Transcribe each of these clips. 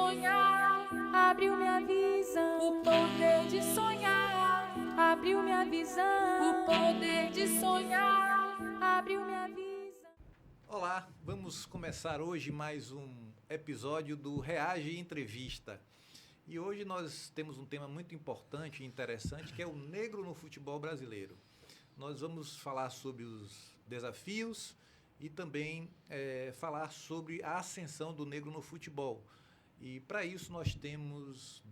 sonhar abriu minha visão. O poder de sonhar abriu minha visão. O poder de sonhar abriu minha visão. Olá, vamos começar hoje mais um episódio do Reage Entrevista. E hoje nós temos um tema muito importante e interessante, que é o negro no futebol brasileiro. Nós vamos falar sobre os desafios e também falar sobre a ascensão do negro no futebol. E para isso nós temos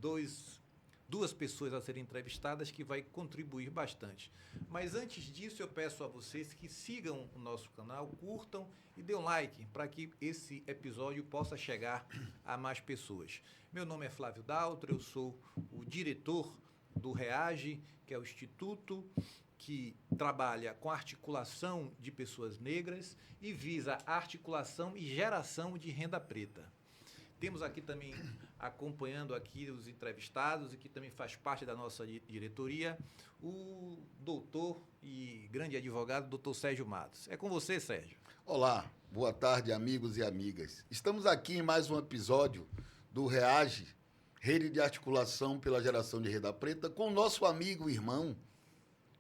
duas pessoas a serem entrevistadas que vai contribuir bastante. Mas antes disso eu peço a vocês que sigam o nosso canal, curtam e dêem um like para que esse episódio possa chegar a mais pessoas. Meu nome é Flávio Daltro, eu sou o diretor do Reage, que é o instituto que trabalha com a articulação de pessoas negras e visa a articulação e geração de renda preta. Temos aqui também, acompanhando aqui os entrevistados e que também faz parte da nossa diretoria, o doutor e grande advogado, doutor Sérgio Matos. É com você, Sérgio. Olá, boa tarde, amigos e amigas. Estamos aqui em mais um episódio do Reage, Rede de Articulação pela Geração de Renda Preta, com o nosso amigo e irmão,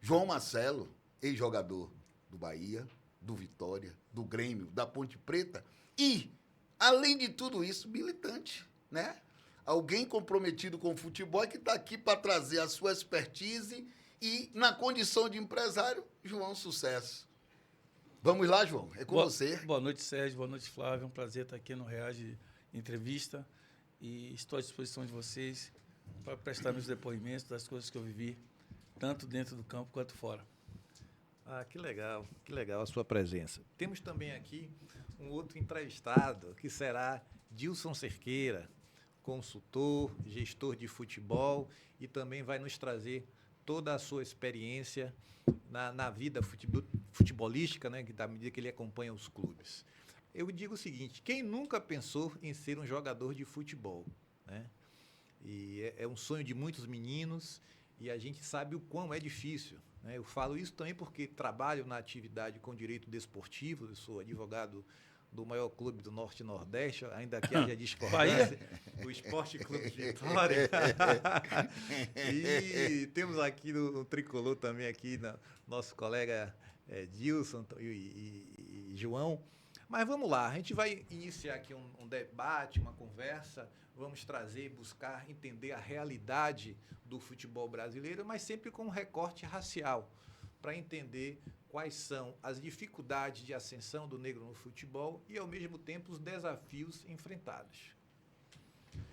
João Marcelo, ex-jogador do Bahia, do Vitória, do Grêmio, da Ponte Preta e, além de tudo isso, militante, né? Alguém comprometido com o futebol e que está aqui para trazer a sua expertise e, na condição de empresário, João, sucesso. Vamos lá, João, é com você. Boa noite, Sérgio, boa noite, Flávio. É um prazer estar aqui no Reage Entrevista e estou à disposição de vocês para prestar meus depoimentos das coisas que eu vivi, tanto dentro do campo quanto fora. Ah, que legal a sua presença. Temos também aqui um outro entrevistado, que será Dilson Cerqueira, consultor, gestor de futebol e também vai nos trazer toda a sua experiência na vida futebolística, né, da medida que ele acompanha os clubes. Eu digo o seguinte, quem nunca pensou em ser um jogador de futebol, né? E é um sonho de muitos meninos e a gente sabe o quão é difícil, né? Eu falo isso também porque trabalho na atividade com direito desportivo, eu sou advogado do maior clube do Norte e Nordeste, ainda que haja discordância, o Esporte Clube de Vitória. E temos aqui no Tricolor também, aqui, nosso colega Dilson e João. Mas vamos lá, a gente vai iniciar aqui um debate, uma conversa, vamos trazer, buscar entender a realidade do futebol brasileiro, mas sempre com um recorte racial, para entender quais são as dificuldades de ascensão do negro no futebol e, ao mesmo tempo, os desafios enfrentados.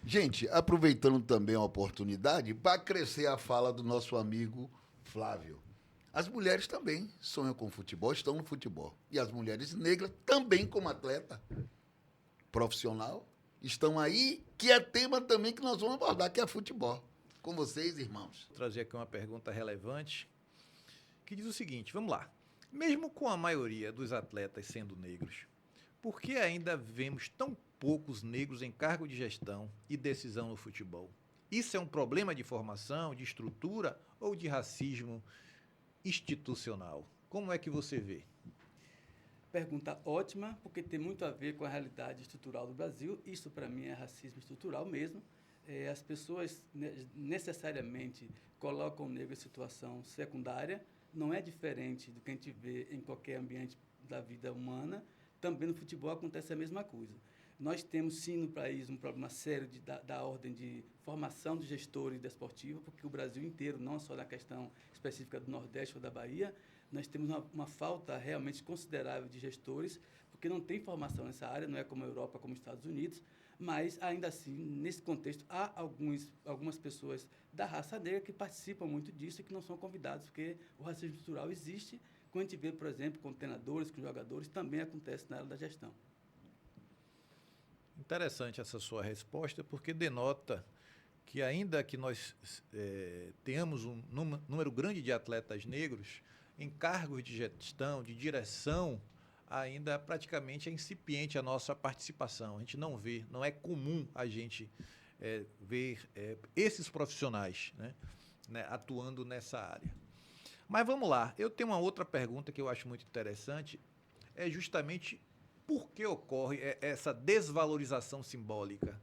Gente, aproveitando também a oportunidade para crescer a fala do nosso amigo Flávio. As mulheres também sonham com futebol, estão no futebol. E as mulheres negras também, como atleta profissional, estão aí, que é tema também que nós vamos abordar, que é futebol. Com vocês, irmãos. Vou trazer aqui uma pergunta relevante, que diz o seguinte, vamos lá. Mesmo com a maioria dos atletas sendo negros, por que ainda vemos tão poucos negros em cargo de gestão e decisão no futebol? Isso é um problema de formação, de estrutura ou de racismo institucional? Como é que você vê? Pergunta ótima, porque tem muito a ver com a realidade estrutural do Brasil. Isso, para mim, é racismo estrutural mesmo. As pessoas necessariamente colocam o negro em situação secundária. Não é diferente do que a gente vê em qualquer ambiente da vida humana. Também no futebol acontece a mesma coisa. Nós temos, sim, no país, um problema sério da ordem de formação de gestores desportivos, porque o Brasil inteiro, não só na questão específica do Nordeste ou da Bahia, nós temos uma falta realmente considerável de gestores, porque não tem formação nessa área, não é como a Europa, como os Estados Unidos, mas, ainda assim, nesse contexto, há algumas pessoas da raça negra que participam muito disso e que não são convidados, porque o racismo estrutural existe. Quando a gente vê, por exemplo, com treinadores, com jogadores, também acontece na área da gestão. Interessante essa sua resposta, porque denota que ainda que nós tenhamos um número grande de atletas negros, em cargos de gestão, de direção, ainda praticamente é incipiente a nossa participação. A gente não vê, não é comum a gente ver esses profissionais, né, atuando nessa área. Mas vamos lá, eu tenho uma outra pergunta que eu acho muito interessante, é justamente por que ocorre essa desvalorização simbólica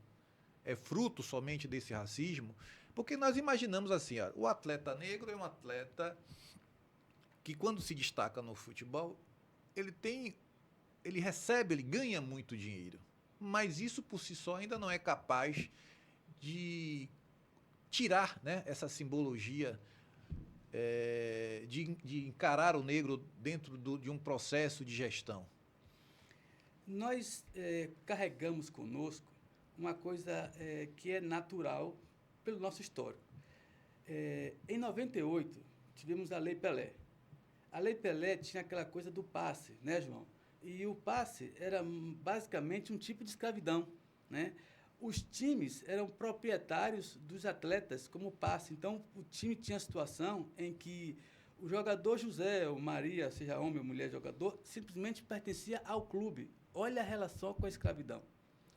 é fruto somente desse racismo? Porque nós imaginamos assim, ó, o atleta negro é um atleta que quando se destaca no futebol, ele recebe, ele ganha muito dinheiro. Mas isso por si só ainda não é capaz de tirar, né, essa simbologia de encarar o negro dentro de um processo de gestão. Nós carregamos conosco uma coisa que é natural pelo nosso histórico. Em 98, tivemos a Lei Pelé. A Lei Pelé tinha aquela coisa do passe, né, João? E o passe era basicamente um tipo de escravidão, né? Os times eram proprietários dos atletas como passe. Então, o time tinha a situação em que o jogador José, ou Maria, seja homem ou mulher jogador, simplesmente pertencia ao clube. Olha a relação com a escravidão,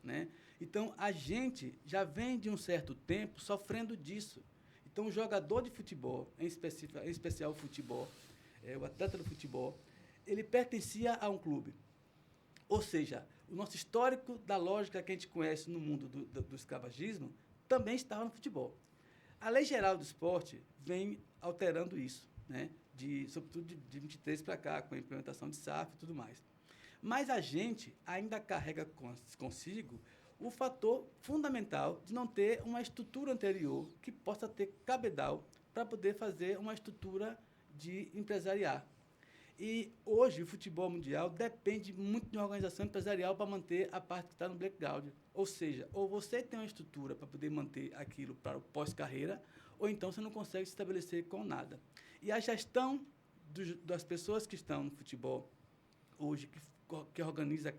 né? Então, a gente já vem de um certo tempo sofrendo disso. Então, o jogador de futebol, em especial o futebol, o atleta do futebol, ele pertencia a um clube. Ou seja, o nosso histórico da lógica que a gente conhece no mundo do escravagismo também estava no futebol. A Lei Geral do Esporte vem alterando isso, né? Sobretudo de 23 para cá, com a implementação de SAF e tudo mais. Mas a gente ainda carrega consigo o fator fundamental de não ter uma estrutura anterior que possa ter cabedal para poder fazer uma estrutura de empresariar. E hoje o futebol mundial depende muito de uma organização empresarial para manter a parte que está no background. Ou seja, ou você tem uma estrutura para poder manter aquilo para o pós-carreira, ou então você não consegue se estabelecer com nada. E a gestão das pessoas que estão no futebol hoje, que organiza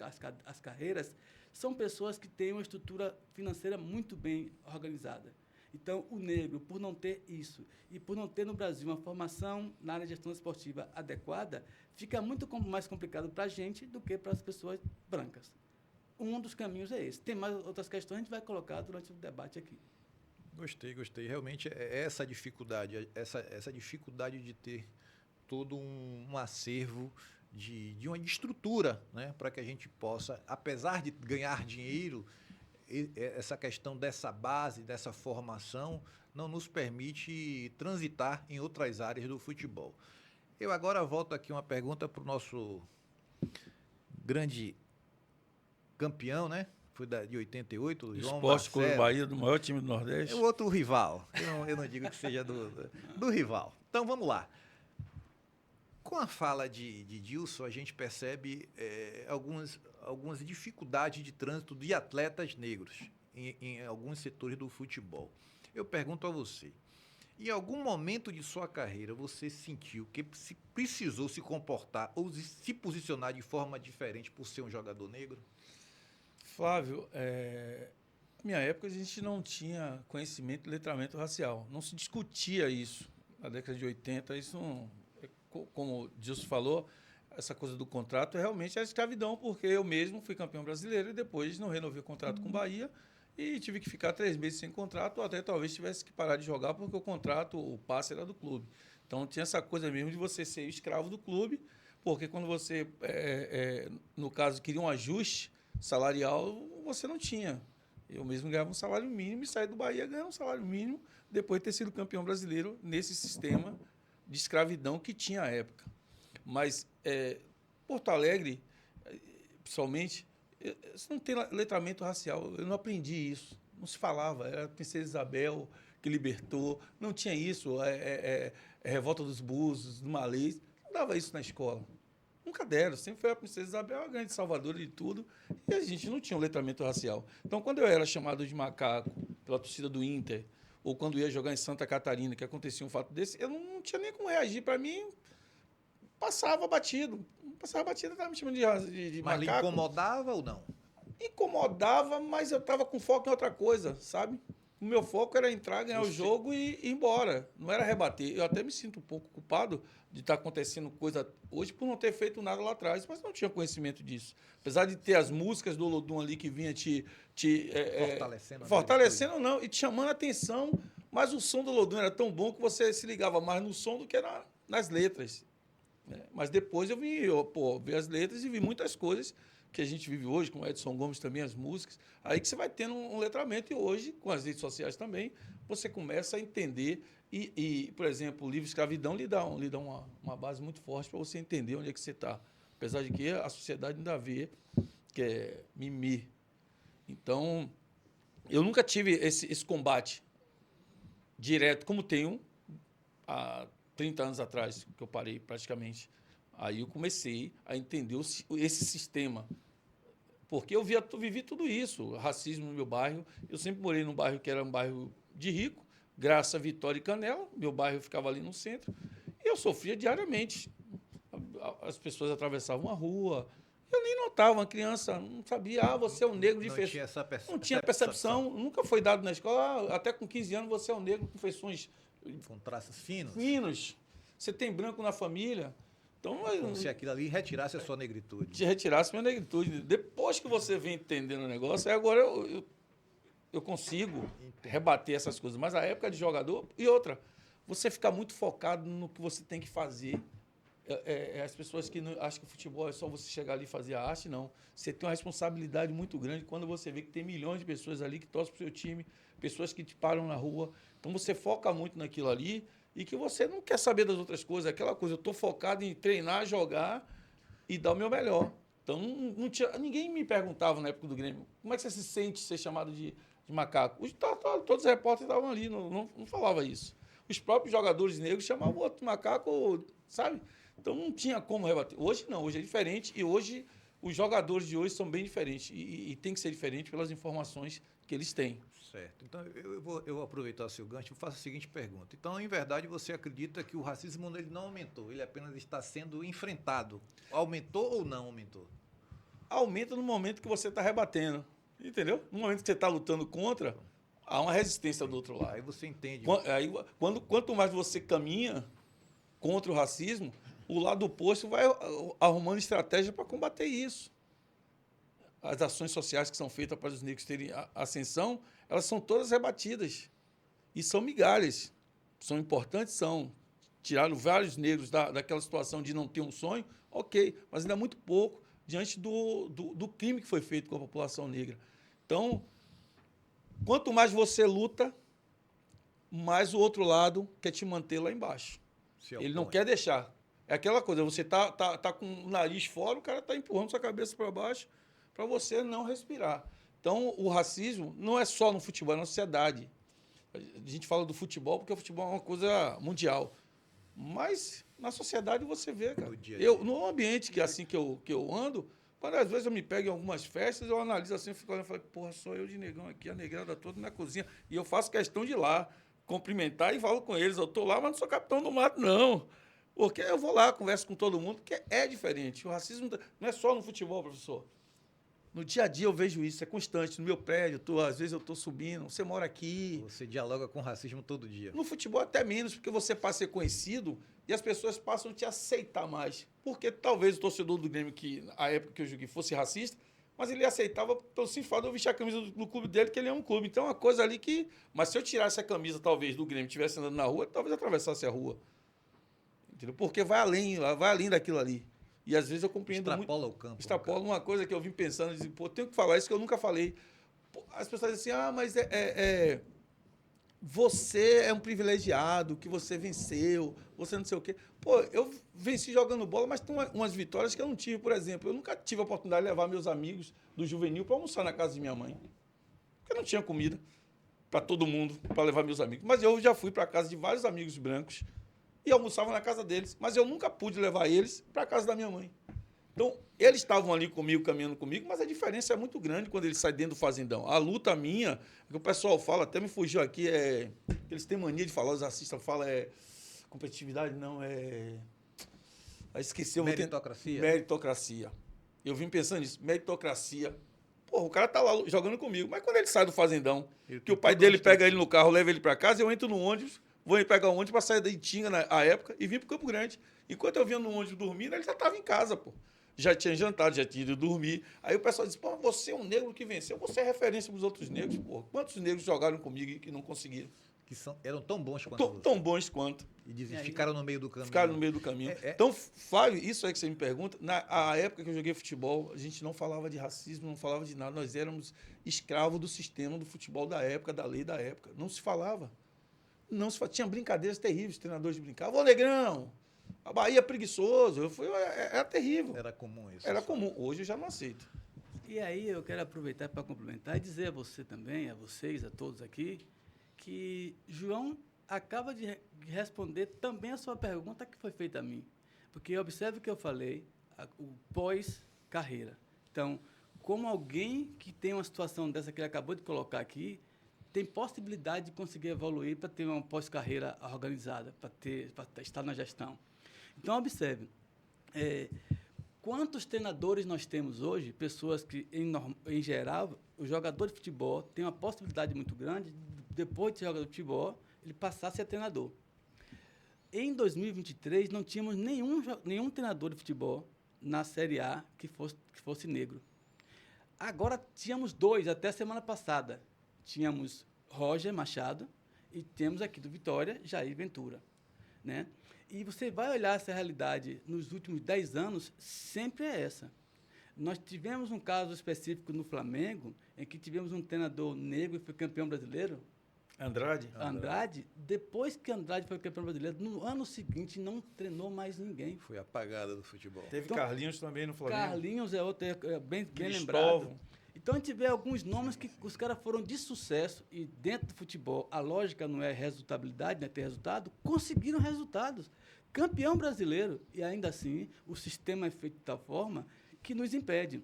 as carreiras, são pessoas que têm uma estrutura financeira muito bem organizada. Então, o negro, por não ter isso e por não ter no Brasil uma formação na área de gestão esportiva adequada, fica muito mais complicado para a gente do que para as pessoas brancas. Um dos caminhos é esse. Tem mais outras questões, a gente vai colocar durante o debate aqui. Gostei. Realmente é essa dificuldade, essa dificuldade de ter todo um acervo de uma estrutura, né, para que a gente possa, apesar de ganhar dinheiro, essa questão dessa base, dessa formação, não nos permite transitar em outras áreas do futebol. Eu agora volto aqui uma pergunta para o nosso grande campeão, né? Foi de 88, o João Esporte Clube Marcelo. Bahia, do maior time do Nordeste. É o outro rival. Eu não digo que seja do rival. Então, vamos lá. Com a fala de Dilson, a gente percebe algumas dificuldades de trânsito de atletas negros em alguns setores do futebol. Eu pergunto a você, em algum momento de sua carreira, você sentiu que precisou se comportar ou se posicionar de forma diferente por ser um jogador negro? Flávio, na minha época a gente não tinha conhecimento de letramento racial. Não se discutia isso. Na década de 80, isso não... Como o Dilson falou, essa coisa do contrato realmente é escravidão, porque eu mesmo fui campeão brasileiro e depois não renovei o contrato com o Bahia e tive que ficar 3 meses sem contrato, ou até talvez tivesse que parar de jogar porque o contrato, o passe era do clube. Então tinha essa coisa mesmo de você ser escravo do clube, porque quando você, no caso, queria um ajuste salarial, você não tinha. Eu mesmo ganhava um salário mínimo e saí do Bahia ganhando um salário mínimo depois de ter sido campeão brasileiro nesse sistema de escravidão que tinha à época. Mas Porto Alegre, pessoalmente, não tem letramento racial. Eu não aprendi isso. Não se falava. Era a Princesa Isabel que libertou. Não tinha isso. Revolta dos Búzios, do Malês. Não dava isso na escola. Nunca deram. Sempre foi a Princesa Isabel, a grande salvadora de tudo. E a gente não tinha um letramento racial. Então, quando eu era chamado de macaco pela torcida do Inter, ou quando ia jogar em Santa Catarina, que acontecia um fato desse, eu não tinha nem como reagir. Para mim, passava batido. Estava me chamando de Mas macaco. lhe incomodava ou não? Incomodava, mas eu estava com foco em outra coisa, sabe? O meu foco era entrar, ganhar o jogo e ir embora. Não era rebater. Eu até me sinto um pouco culpado de estar acontecendo coisa hoje por não ter feito nada lá atrás, mas não tinha conhecimento disso. Apesar de ter as músicas do Olodum ali que vinha fortalecendo não, e te chamando a atenção, mas o som do Olodum era tão bom que você se ligava mais no som do que nas letras. Mas depois eu vi as letras e vi muitas coisas que a gente vive hoje, com o Edson Gomes também, as músicas, aí que você vai tendo um letramento. E hoje, com as redes sociais também, você começa a entender. Por exemplo, o livro Escravidão lhe dá uma base muito forte para você entender onde é que você está. Apesar de que a sociedade ainda vê que é mimimi. Então, eu nunca tive esse combate direto, como tenho há 30 anos atrás, que eu parei praticamente. Aí eu comecei a entender esse sistema. Porque eu vivi tudo isso, racismo no meu bairro. Eu sempre morei num bairro que era um bairro de rico, Graça, Vitória e Canela. Meu bairro ficava ali no centro. E eu sofria diariamente. As pessoas atravessavam a rua. Eu nem notava, uma criança não sabia, você é um negro de feições. Tinha essa percepção. Não tinha percepção, nunca foi dado na escola. Até com 15 anos você é um negro com feições Com traços finos. finos. Você tem branco na família. Então, Como se aquilo ali retirasse a sua negritude. te retirasse minha negritude. Depois que você vem entendendo o negócio, aí agora eu consigo rebater essas coisas. Mas a época de jogador... E outra, você fica muito focado no que você tem que fazer. As pessoas que acham que o futebol é só você chegar ali e fazer a arte, não. Você tem uma responsabilidade muito grande quando você vê que tem milhões de pessoas ali que torcem para o seu time, pessoas que te param na rua. Então, você foca muito naquilo ali e que você não quer saber das outras coisas. Aquela coisa, eu estou focado em treinar, jogar e dar o meu melhor. Então, ninguém me perguntava na época do Grêmio, como é que você se sente ser chamado de macaco? Todos os repórteres estavam ali, não falava isso. Os próprios jogadores negros chamavam o outro de macaco, sabe? Então, não tinha como rebater. Hoje não, hoje é diferente e hoje os jogadores de hoje são bem diferentes e tem que ser diferente pelas informações que eles têm. Certo. Então, eu vou aproveitar o seu gancho e faço a seguinte pergunta. Então, em verdade, você acredita que o racismo ele não aumentou, ele apenas está sendo enfrentado. Aumentou ou não aumentou? Aumenta no momento que você está rebatendo, entendeu? No momento que você está lutando contra, há uma resistência do outro lado. Aí você entende. Quanto mais você caminha contra o racismo, o lado oposto vai arrumando estratégia para combater isso. As ações sociais que são feitas para os negros terem ascensão, elas são todas rebatidas. E são migalhas. São importantes, são. Tiraram vários negros daquela situação de não ter um sonho, ok, mas ainda é muito pouco diante do crime que foi feito com a população negra. Então, quanto mais você luta, mais o outro lado quer te manter lá embaixo. Ele não quer deixar. É aquela coisa, você tá com o nariz fora, o cara está empurrando sua cabeça para baixo para você não respirar. Então, o racismo não é só no futebol, é na sociedade. A gente fala do futebol porque o futebol é uma coisa mundial. Mas na sociedade você vê, cara. No ambiente que assim que eu ando, quando às vezes eu me pego em algumas festas, eu analiso assim, eu fico olhando e falo, porra, sou eu de negão aqui, a negrada toda na cozinha. E eu faço questão de ir lá, cumprimentar e falo com eles. Eu estou lá, mas não sou capitão do mato, não. Porque eu vou lá, converso com todo mundo, porque é diferente. O racismo não é só no futebol, professor. No dia a dia eu vejo isso, é constante. No meu prédio, às vezes eu estou subindo, você mora aqui. Você dialoga com racismo todo dia. No futebol até menos, porque você passa a ser conhecido e as pessoas passam a te aceitar mais. Porque talvez o torcedor do Grêmio, que a época que eu joguei fosse racista, mas ele aceitava pelo simples fato de eu vestir a camisa do clube dele, que ele é um clube. Então é uma coisa ali que... Mas se eu tirasse a camisa, talvez, do Grêmio e estivesse andando na rua, talvez atravessasse a rua. Entendeu? Porque vai além daquilo ali. E às vezes eu compreendo Extrapola o campo. Extrapola uma coisa que eu vim pensando, de, pô, tenho que falar isso que eu nunca falei. Pô, as pessoas dizem assim, mas você é um privilegiado, que você venceu, você não sei o quê. Pô, eu venci jogando bola, mas tem umas vitórias que eu não tive, por exemplo. Eu nunca tive a oportunidade de levar meus amigos do juvenil para almoçar na casa de minha mãe. Porque não tinha comida para todo mundo, para levar meus amigos. Mas eu já fui para a casa de vários amigos brancos e almoçava na casa deles. Mas eu nunca pude levar eles para a casa da minha mãe. Então, eles estavam ali comigo, caminhando comigo, mas a diferença é muito grande quando eles saem dentro do fazendão. A luta minha, que o pessoal fala, até me fugiu aqui, eles têm mania de falar, os racistas falam, competitividade, não, esqueci. Meritocracia. Meritocracia. Eu vim pensando nisso, meritocracia. Porra, o cara tá lá jogando comigo, mas quando ele sai do fazendão, que o pai dele pega ele no carro, leva ele para casa, eu entro no ônibus, vou pegar o ônibus para sair da Itinga na época e vim pro Campo Grande. Enquanto eu vinha no ônibus dormindo, ele já estava em casa, pô. Já tinha jantado, já tinha ido dormir. Aí o pessoal disse, pô, você é um negro que venceu, você é referência para os outros negros, pô. Quantos negros jogaram comigo e que não conseguiram? eram tão bons quanto você. Tão bons quanto. E ficaram no meio do caminho. Ficaram no meio do caminho. Então, Flávio, isso aí que você me pergunta, na época que eu joguei futebol, a gente não falava de racismo, não falava de nada. Nós éramos escravos do sistema do futebol da época, da lei da época. Não se falava. Tinha brincadeiras terríveis, os treinadores brincavam. Ô, Negrão, a Bahia é preguiçoso. Era terrível. Era comum isso. Era comum. Hoje eu já não aceito. E aí eu quero aproveitar para complementar e dizer a você também, a vocês, a todos aqui, que João acaba de responder também a sua pergunta que foi feita a mim. Porque observe o que eu falei, o pós-carreira. Então, como alguém que tem uma situação dessa que ele acabou de colocar aqui, tem possibilidade de conseguir evoluir para ter uma pós-carreira organizada, para estar na gestão. Então, observe, quantos treinadores nós temos hoje, pessoas que, em geral, o jogador de futebol tem uma possibilidade muito grande, depois de ser jogador de futebol, ele passar a ser treinador. Em 2023, não tínhamos nenhum treinador de futebol na Série A que fosse negro. Agora, tínhamos 2, até a semana passada. Tínhamos Roger Machado e temos aqui do Vitória, Jair Ventura. Né? E você vai olhar essa realidade nos últimos 10 anos, sempre é essa. Nós tivemos um caso específico no Flamengo, em que tivemos um treinador negro que foi campeão brasileiro. Andrade, depois que Andrade foi campeão brasileiro, no ano seguinte não treinou mais ninguém. Foi apagada do futebol. Teve então, Carlinhos também no Flamengo. Carlinhos é outro, bem lembrado. Então, a gente vê alguns nomes que os caras foram de sucesso e dentro do futebol, a lógica não é resultabilidade, não é ter resultado, conseguiram resultados. Campeão brasileiro, e ainda assim, o sistema é feito de tal forma que nos impede.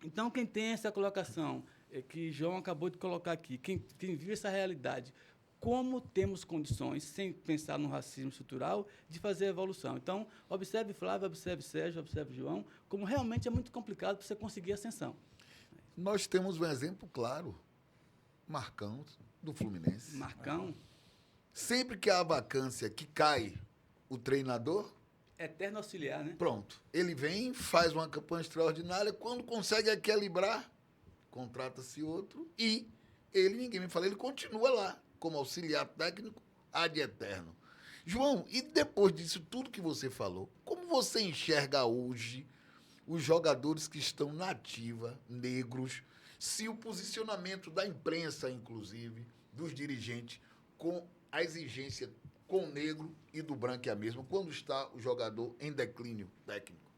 Então, quem tem essa colocação, que João acabou de colocar aqui, quem vive essa realidade, como temos condições, sem pensar no racismo estrutural, de fazer a evolução. Então, observe Flávio, observe Sérgio, observe João, como realmente é muito complicado para você conseguir ascensão. Nós temos um exemplo claro, Marcão, do Fluminense. Marcão. Sempre que há vacância que cai o treinador... Eterno auxiliar, né? Pronto. Ele vem, faz uma campanha extraordinária, quando consegue equilibrar, contrata-se outro e ninguém me fala, ele continua lá, como auxiliar técnico ad eterno. João, e depois disso tudo que você falou, como você enxerga hoje os jogadores que estão na ativa, negros, se o posicionamento da imprensa, inclusive, dos dirigentes, com a exigência com o negro e do branco é a mesma, quando está o jogador em declínio técnico?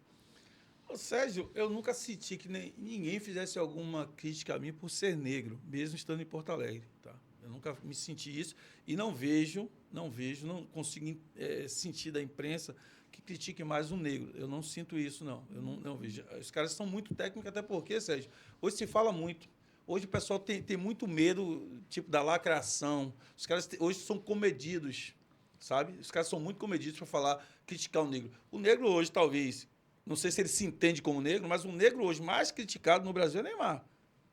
Ô, Sérgio, eu nunca senti que ninguém fizesse alguma crítica a mim por ser negro, mesmo estando em Porto Alegre. Tá? Eu nunca me senti isso e não consigo sentir da imprensa que critique mais um negro. Eu não sinto isso, não. Eu não vejo. Os caras são muito técnicos, até porque, Sérgio, hoje se fala muito. Hoje o pessoal tem muito medo, tipo, da lacração. Os caras hoje são comedidos, sabe? Os caras são muito comedidos para criticar o negro. O negro hoje, talvez, não sei se ele se entende como negro, mas o negro hoje mais criticado no Brasil é Neymar.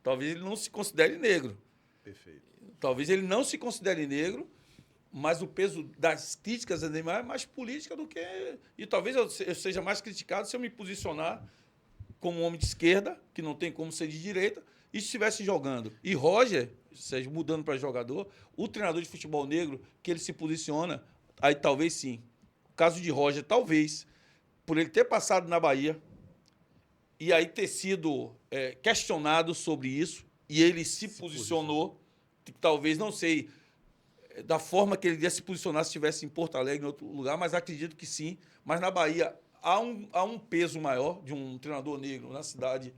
Talvez ele não se considere negro. Perfeito. Talvez ele não se considere negro, mas o peso das críticas a Neymar é mais política do que... E talvez eu seja mais criticado se eu me posicionar como um homem de esquerda, que não tem como ser de direita, e se estivesse jogando. E Roger, seja, mudando para jogador, o treinador de futebol negro, que ele se posiciona, aí talvez sim. O caso de Roger, talvez, por ele ter passado na Bahia, e aí ter sido questionado sobre isso, e ele se posicionou, talvez, não sei... da forma que ele ia se posicionar se estivesse em Porto Alegre, em outro lugar, mas acredito que sim. Mas na Bahia há um peso maior de um treinador negro na cidade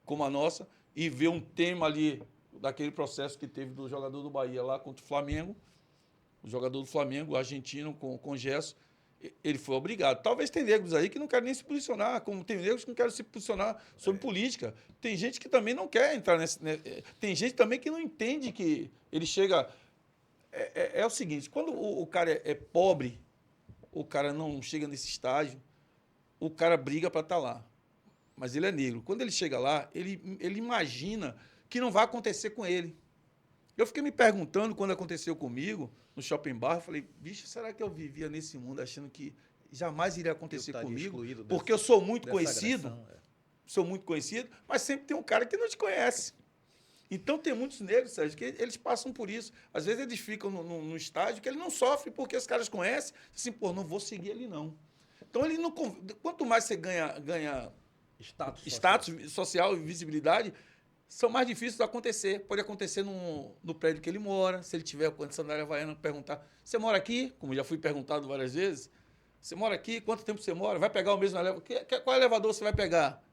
como a nossa e ver um tema ali daquele processo que teve do jogador do Bahia lá contra o Flamengo, o jogador do Flamengo, o argentino, com o Gesso, ele foi obrigado. Talvez tem negros aí que não querem nem se posicionar, como tem negros que não querem se posicionar sobre política. Tem gente que também não quer entrar tem gente também que não entende que ele chega... É o seguinte, quando o cara é pobre, o cara não chega nesse estágio, o cara briga para estar lá. Mas ele é negro. Quando ele chega lá, ele imagina que não vai acontecer com ele. Eu fiquei me perguntando, quando aconteceu comigo, no Shopping Bar, eu falei, bicho, será que eu vivia nesse mundo achando que jamais iria acontecer comigo? Porque eu sou muito conhecido, mas sempre tem um cara que não te conhece. Então, tem muitos negros, Sérgio, que eles passam por isso. Às vezes, eles ficam no estágio que ele não sofre porque os caras conhecem. Assim, pô, não vou seguir ali, não. Então, ele não, quanto mais você ganha status social e visibilidade, são mais difíceis de acontecer. Pode acontecer no prédio que ele mora, se ele tiver com a sandália havaiana, perguntar, você mora aqui? Como já fui perguntado várias vezes. Você mora aqui? Quanto tempo você mora? Vai pegar o mesmo elevador? Qual elevador você vai pegar?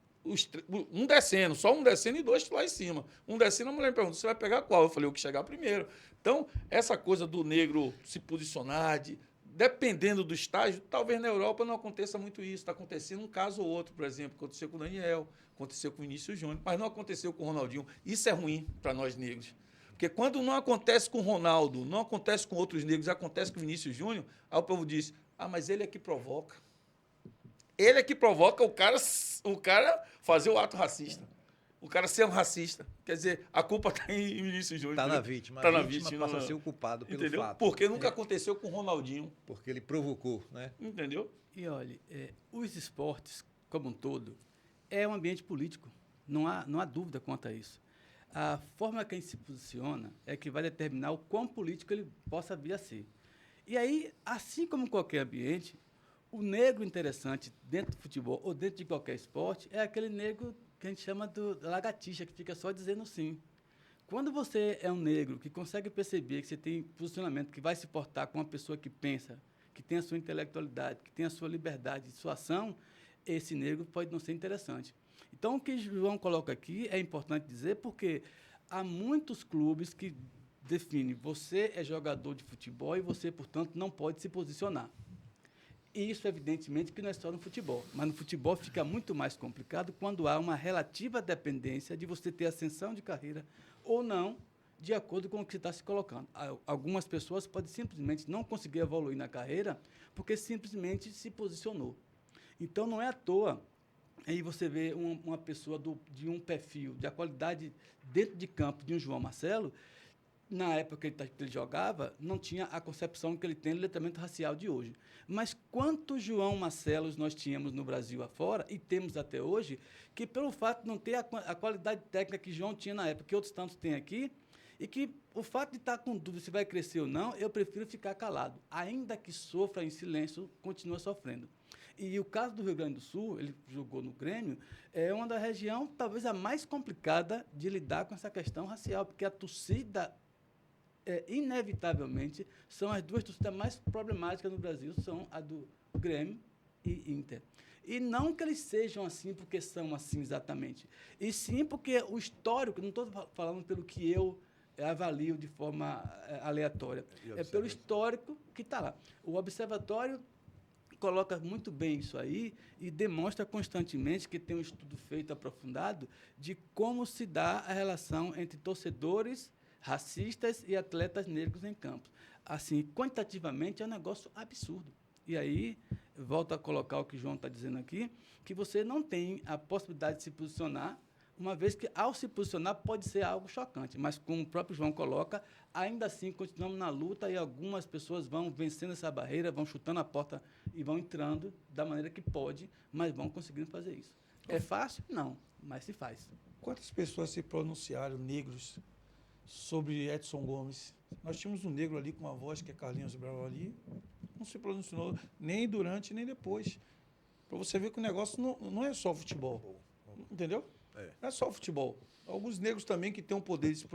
Um descendo, só um descendo e 2 lá em cima. Um descendo, a mulher me perguntou, você vai pegar qual? Eu falei, o que chegar primeiro. Então, essa coisa do negro se posicionar, dependendo do estágio, talvez na Europa não aconteça muito isso. Está acontecendo um caso ou outro, por exemplo, aconteceu com o Daniel, aconteceu com o Vinícius Júnior, mas não aconteceu com o Ronaldinho. Isso é ruim para nós negros. Porque quando não acontece com o Ronaldo, não acontece com outros negros, acontece com o Vinícius Júnior, aí o povo diz, mas ele é que provoca. Ele é que provoca o cara fazer o ato racista. O cara ser um racista. Quer dizer, a culpa está em Vinícius Júnior. Está na vítima. Está a na vítima vítima. passa a ser o culpado pelo entendeu? fato. Porque nunca aconteceu com o Ronaldinho. Porque ele provocou, né? Entendeu? E olha, os esportes, como um todo, é um ambiente político. Não há dúvida quanto a isso. A forma que a gente se posiciona é que vai determinar o quão político ele possa vir a ser. E aí, assim como qualquer ambiente, o negro interessante dentro do futebol ou dentro de qualquer esporte é aquele negro que a gente chama da lagartixa, que fica só dizendo sim. Quando você é um negro que consegue perceber que você tem posicionamento, que vai se portar com uma pessoa que pensa, que tem a sua intelectualidade, que tem a sua liberdade, sua ação, esse negro pode não ser interessante. Então, o que João coloca aqui é importante dizer porque há muitos clubes que definem você é jogador de futebol e você, portanto, não pode se posicionar. E isso, evidentemente, que não é só no futebol. Mas no futebol fica muito mais complicado quando há uma relativa dependência de você ter ascensão de carreira ou não, de acordo com o que você está se colocando. Algumas pessoas podem simplesmente não conseguir evoluir na carreira porque simplesmente se posicionou. Então, não é à toa. Aí você vê uma pessoa de um perfil, de a qualidade dentro de campo de um João Marcelo, na época que ele jogava, não tinha a concepção que ele tem do letramento racial de hoje. Mas quantos João Marcelos nós tínhamos no Brasil afora, e temos até hoje, que pelo fato de não ter a qualidade técnica que João tinha na época, que outros tantos têm aqui, e que o fato de estar com dúvida se vai crescer ou não, eu prefiro ficar calado. Ainda que sofra em silêncio, continua sofrendo. E o caso do Rio Grande do Sul, ele jogou no Grêmio, é uma da região talvez a mais complicada de lidar com essa questão racial, porque a torcida inevitavelmente, são as duas torcidas mais problemáticas no Brasil, são a do Grêmio e Inter. E não que eles sejam assim porque são assim exatamente, e sim porque o histórico, não estou falando pelo que eu avalio de forma aleatória, é pelo histórico que está lá. O Observatório coloca muito bem isso aí e demonstra constantemente que tem um estudo feito aprofundado de como se dá a relação entre torcedores racistas e atletas negros em campo. Assim, quantitativamente, é um negócio absurdo. E aí, volto a colocar o que o João está dizendo aqui, que você não tem a possibilidade de se posicionar, uma vez que, ao se posicionar, pode ser algo chocante. Mas, como o próprio João coloca, ainda assim, continuamos na luta e algumas pessoas vão vencendo essa barreira, vão chutando a porta e vão entrando da maneira que pode, mas vão conseguindo fazer isso. É fácil? Não, mas se faz. Quantas pessoas se pronunciaram, negros, sobre Edson Gomes? Nós tínhamos um negro ali com uma voz, que é Carlinhos Brau ali, não se pronunciou nem durante nem depois. Para você ver que o negócio não é só futebol. Entendeu? Não é só futebol. Alguns negros também que têm o poder de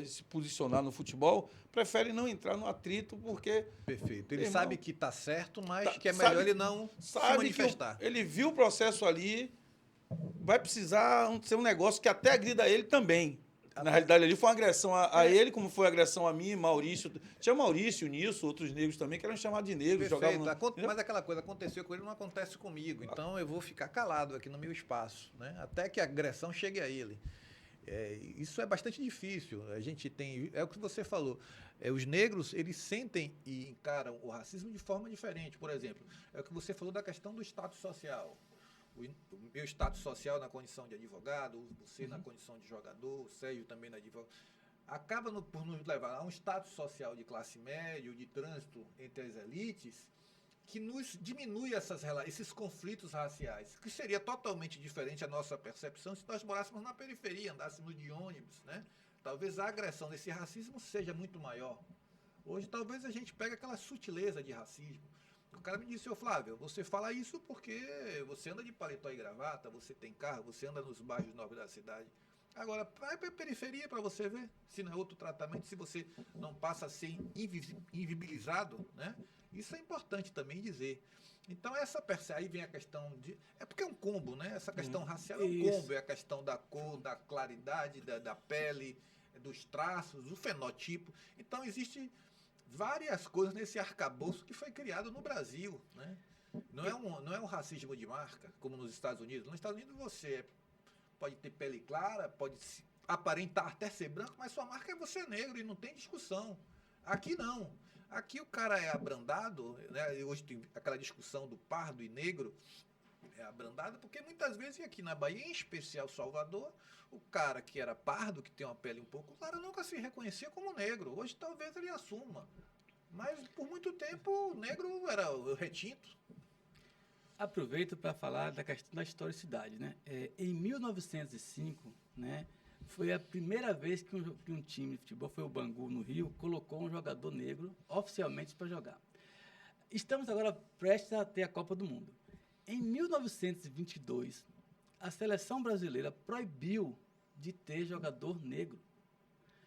se posicionar no futebol preferem não entrar no atrito porque... Perfeito. Ele irmão, sabe que está certo, mas que é melhor ele não se manifestar. Ele viu o processo ali, vai precisar ser um negócio que até agrida ele também. Na realidade, ali foi uma agressão a ele, como foi agressão a mim, Maurício. Tinha Maurício, Nilson, outros negros também, que eram chamados de negros. Perfeito. Mas aquela coisa aconteceu com ele, não acontece comigo. Então, eu vou ficar calado aqui no meu espaço, né? Até que a agressão chegue a ele. Isso é bastante difícil. A gente tem... É o que você falou. Os negros, eles sentem e encaram o racismo de forma diferente. Por exemplo, é o que você falou da questão do status social. O meu status social na condição de advogado, você na condição de jogador, o Sérgio também na advogado, acaba por nos levar a um status social de classe média, de trânsito entre as elites, que nos diminui esses conflitos raciais, que seria totalmente diferente a nossa percepção se nós morássemos na periferia, andássemos de ônibus, né? talvez a agressão desse racismo seja muito maior. Hoje, talvez a gente pegue aquela sutileza de racismo. O cara me disse, ô Flávio, você fala isso porque você anda de paletó e gravata, você tem carro, você anda nos bairros nobres da cidade. Agora, vai para a periferia para você ver se não é outro tratamento, se você não passa a ser invisibilizado, né? Isso é importante também dizer. Então, aí vem a questão de... É porque é um combo, né? Essa questão racial é um combo, é a questão da cor, da claridade, da pele, dos traços, do fenotipo. Então, existe várias coisas nesse arcabouço que foi criado no Brasil, né? Não é um racismo de marca, como nos Estados Unidos. Nos Estados Unidos você pode ter pele clara, pode aparentar até ser branco, mas sua marca é você negro e não tem discussão. Aqui não. Aqui o cara é abrandado, né? Hoje tem aquela discussão do pardo e negro, é abrandado, porque muitas vezes aqui na Bahia, em especial Salvador, o cara que era pardo, que tem uma pele um pouco clara, nunca se reconhecia como negro. Hoje talvez ele assuma. Mas por muito tempo o negro era o retinto. Aproveito para falar da questão da historicidade, né? Em 1905, né, foi a primeira vez que um time de futebol, foi o Bangu, no Rio, colocou um jogador negro oficialmente para jogar. Estamos agora prestes a ter a Copa do Mundo. Em 1922, a seleção brasileira proibiu de ter jogador negro.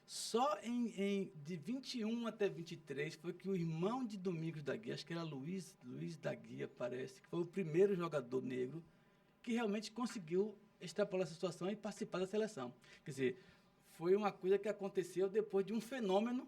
Só de 21 até 23 foi que o irmão de Domingos da Guia, acho que era Luiz da Guia, parece, que foi o primeiro jogador negro que realmente conseguiu extrapolar essa situação e participar da seleção. Quer dizer, foi uma coisa que aconteceu depois de um fenômeno,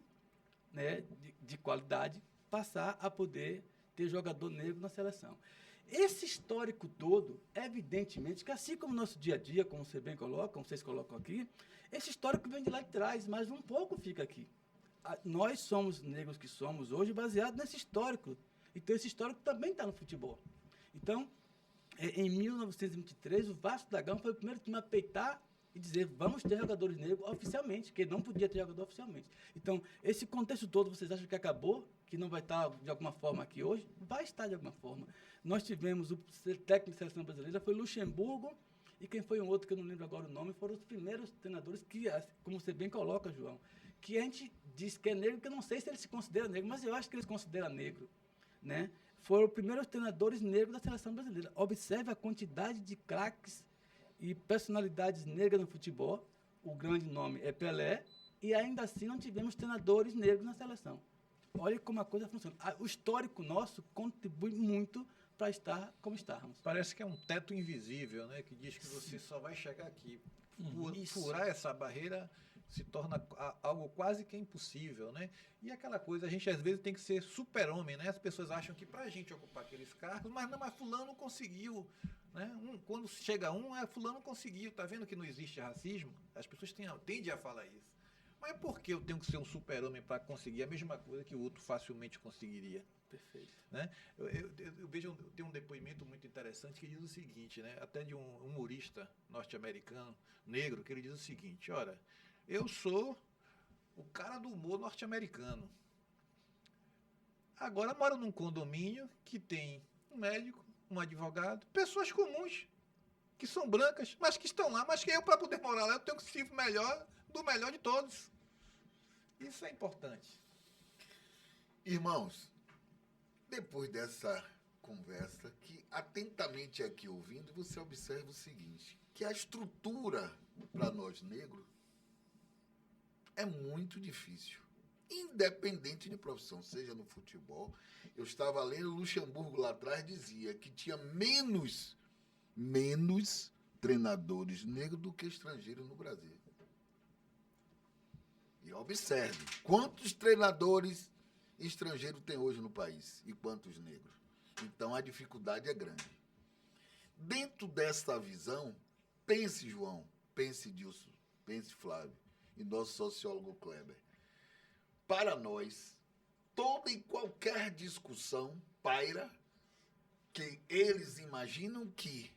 né, de qualidade passar a poder ter jogador negro na seleção. Esse histórico todo, evidentemente, que assim como o nosso dia a dia, como você bem coloca, como vocês colocam aqui, esse histórico vem de lá de trás, mas um pouco fica aqui. Nós somos negros que somos hoje baseados nesse histórico. Então, esse histórico também está no futebol. Então, em 1923, o Vasco da Gama foi o primeiro time a peitar e dizer, vamos ter jogadores negros oficialmente, que não podia ter jogador oficialmente. Então, esse contexto todo, vocês acham que acabou, que não vai estar de alguma forma aqui hoje? Vai estar de alguma forma. Nós tivemos o técnico da seleção brasileira, foi Luxemburgo, e quem foi um outro, que eu não lembro agora o nome, foram os primeiros treinadores que, como você bem coloca, João, que a gente diz que é negro, que eu não sei se ele se considera negro, mas eu acho que ele se considera negro, né? Foram os primeiros treinadores negros da seleção brasileira. Observe a quantidade de craques e personalidades negras no futebol. O grande nome é Pelé, e ainda assim não tivemos treinadores negros na seleção. Olha como a coisa funciona. O histórico nosso contribui muito para estar como estávamos. Parece que é um teto invisível, né? Que diz que você só vai chegar aqui. Furar essa barreira se torna algo quase que impossível, né? E aquela coisa, a gente às vezes tem que ser super-homem, né? As pessoas acham que para a gente ocupar aqueles cargos, mas fulano conseguiu, né? Quando chega fulano conseguiu. Tá vendo que não existe racismo? As pessoas tendem a falar isso. Mas por que eu tenho que ser um super-homem para conseguir a mesma coisa que o outro facilmente conseguiria? Perfeito. Né? Eu vejo, tem um depoimento muito interessante que diz o seguinte, né? Até de um humorista norte-americano, negro, que ele diz o seguinte, olha, eu sou o cara do humor norte-americano. Agora moro num condomínio que tem um médico, um advogado, pessoas comuns, que são brancas, mas que estão lá, mas que eu, para poder morar lá, eu tenho que ser do melhor de todos. Isso é importante. Irmãos, depois dessa conversa, que atentamente aqui ouvindo, você observa o seguinte, que a estrutura para nós negros é muito difícil, independente de profissão, seja no futebol. Eu estava lendo, Luxemburgo lá atrás dizia que tinha menos treinadores negros do que estrangeiros no Brasil. E observe, quantos treinadores estrangeiros tem hoje no país e quantos negros. Então, a dificuldade é grande. Dentro desta visão, pense, João, pense, Dilson, pense, Flávio, e nosso sociólogo Kleber. Para nós, toda e qualquer discussão paira que eles imaginam que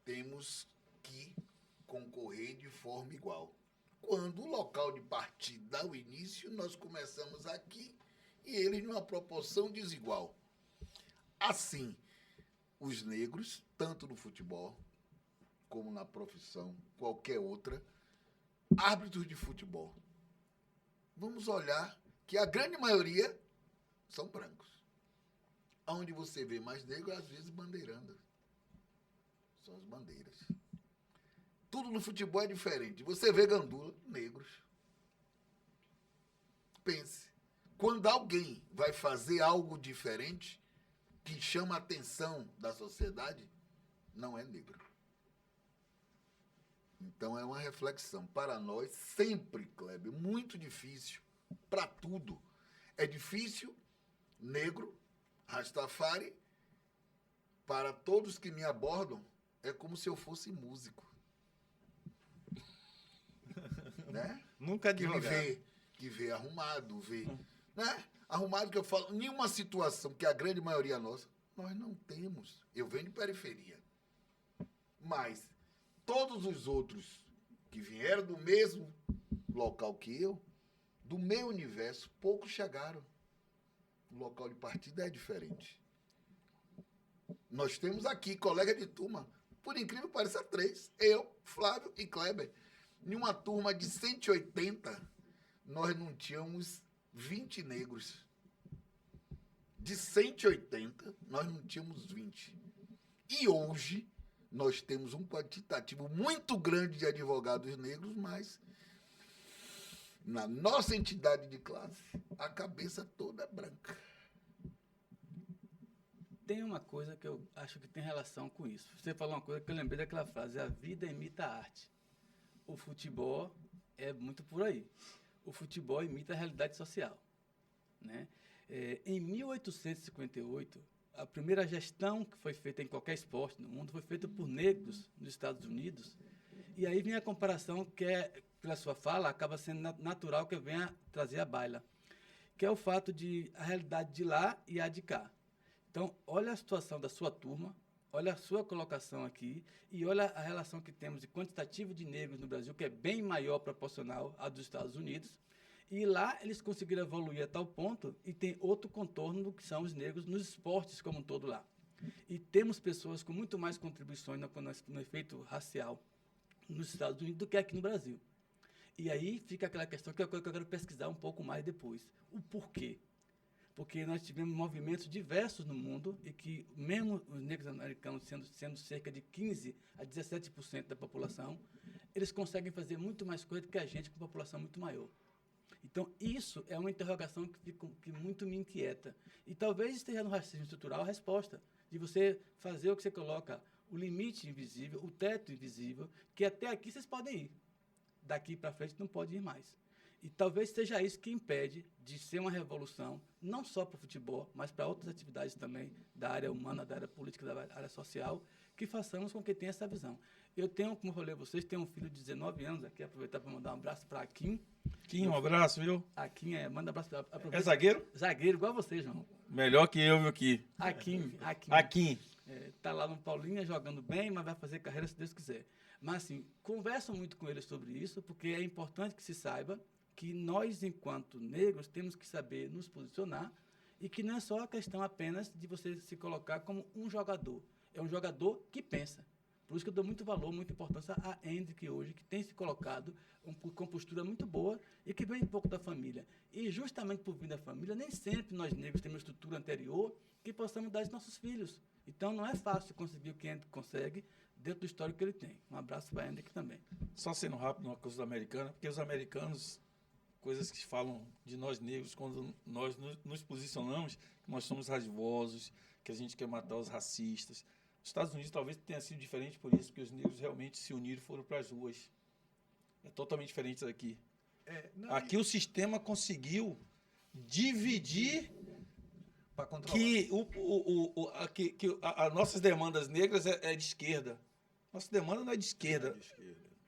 temos que concorrer de forma igual. Quando o local de partida dá o início, nós começamos aqui e eles numa proporção desigual. Assim, os negros, tanto no futebol como na profissão, qualquer outra, árbitros de futebol. Vamos olhar que a grande maioria são brancos. Onde você vê mais negro, às vezes, bandeirando. São as bandeiras. Tudo no futebol é diferente. Você vê gandula, negros. Pense. Quando alguém vai fazer algo diferente, que chama a atenção da sociedade, não é negro. Então, é uma reflexão. Para nós, sempre, Kleber, muito difícil. Para tudo. É difícil, negro, Rastafari, para todos que me abordam, é como se eu fosse músico. Né? Nunca Que vê arrumado, vê... Né? Arrumado que eu falo, nenhuma situação que a grande maioria nossa, nós não temos. Eu venho de periferia. Mas todos os outros que vieram do mesmo local que eu, do meu universo, poucos chegaram. O local de partida é diferente. Nós temos aqui colega de turma, por incrível que pareça, 3. Eu, Flávio e Kleber. Em uma turma de 180, nós não tínhamos 20 negros. De 180, nós não tínhamos 20. E hoje, nós temos um quantitativo muito grande de advogados negros, mas na nossa entidade de classe, a cabeça toda é branca. Tem uma coisa que eu acho que tem relação com isso. Você falou uma coisa que eu lembrei daquela frase, a vida imita a arte. O futebol é muito por aí. O futebol imita a realidade social. Né? Em 1858, a primeira gestão que foi feita em qualquer esporte no mundo foi feita por negros nos Estados Unidos. E aí vem a comparação que, pela sua fala, acaba sendo natural que eu venha trazer à baila, que é o fato de a realidade de lá e a de cá. Então, olha a situação da sua turma, olha a sua colocação aqui e olha a relação que temos de quantitativo de negros no Brasil, que é bem maior proporcional à dos Estados Unidos. E lá eles conseguiram evoluir a tal ponto e tem outro contorno do que são os negros nos esportes como um todo lá. E temos pessoas com muito mais contribuições no efeito racial nos Estados Unidos do que aqui no Brasil. E aí fica aquela questão que é a coisa que eu quero pesquisar um pouco mais depois. O porquê. Porque nós tivemos movimentos diversos no mundo e que, mesmo os negros americanos sendo cerca de 15% a 17% da população, eles conseguem fazer muito mais coisa do que a gente com população muito maior. Então, isso é uma interrogação que muito me inquieta. E talvez esteja no racismo estrutural a resposta, de você fazer o que você coloca, o limite invisível, o teto invisível, que até aqui vocês podem ir. Daqui para frente não pode ir mais. E talvez seja isso que impede de ser uma revolução, não só para o futebol, mas para outras atividades também da área humana, da área política, da área social, que façamos com que tenha essa visão. Eu tenho, como eu falei a vocês, tenho um filho de 19 anos aqui, aproveitar para mandar um abraço para a Kim. Kim, um abraço, viu? A Kim, manda um abraço para É zagueiro? Zagueiro, igual a você, João. Melhor que eu, viu, aqui. A Kim. Aqui. Tá lá no Paulinha jogando bem, mas vai fazer carreira se Deus quiser. Mas, assim, converso muito com ele sobre isso, porque é importante que se saiba que nós, enquanto negros, temos que saber nos posicionar e que não é só a questão apenas de você se colocar como um jogador. É um jogador que pensa. Por isso que eu dou muito valor, muita importância a Hendrick hoje, que tem se colocado com postura muito boa e que vem um pouco da família. E justamente por vir da família, nem sempre nós negros temos uma estrutura anterior que possamos dar aos nossos filhos. Então não é fácil conseguir o que Hendrick consegue dentro do histórico que ele tem. Um abraço para Hendrick também. Só sendo rápido uma coisa da americana, porque os americanos, coisas que falam de nós negros, quando nós nos posicionamos, que nós somos raivosos, que a gente quer matar os racistas. Os Estados Unidos talvez tenha sido diferente por isso, porque os negros realmente se uniram e foram para as ruas. É totalmente diferente daqui. Aqui o sistema conseguiu dividir para controlar. Que as nossas demandas negras é de esquerda. Nossa demanda não é de esquerda.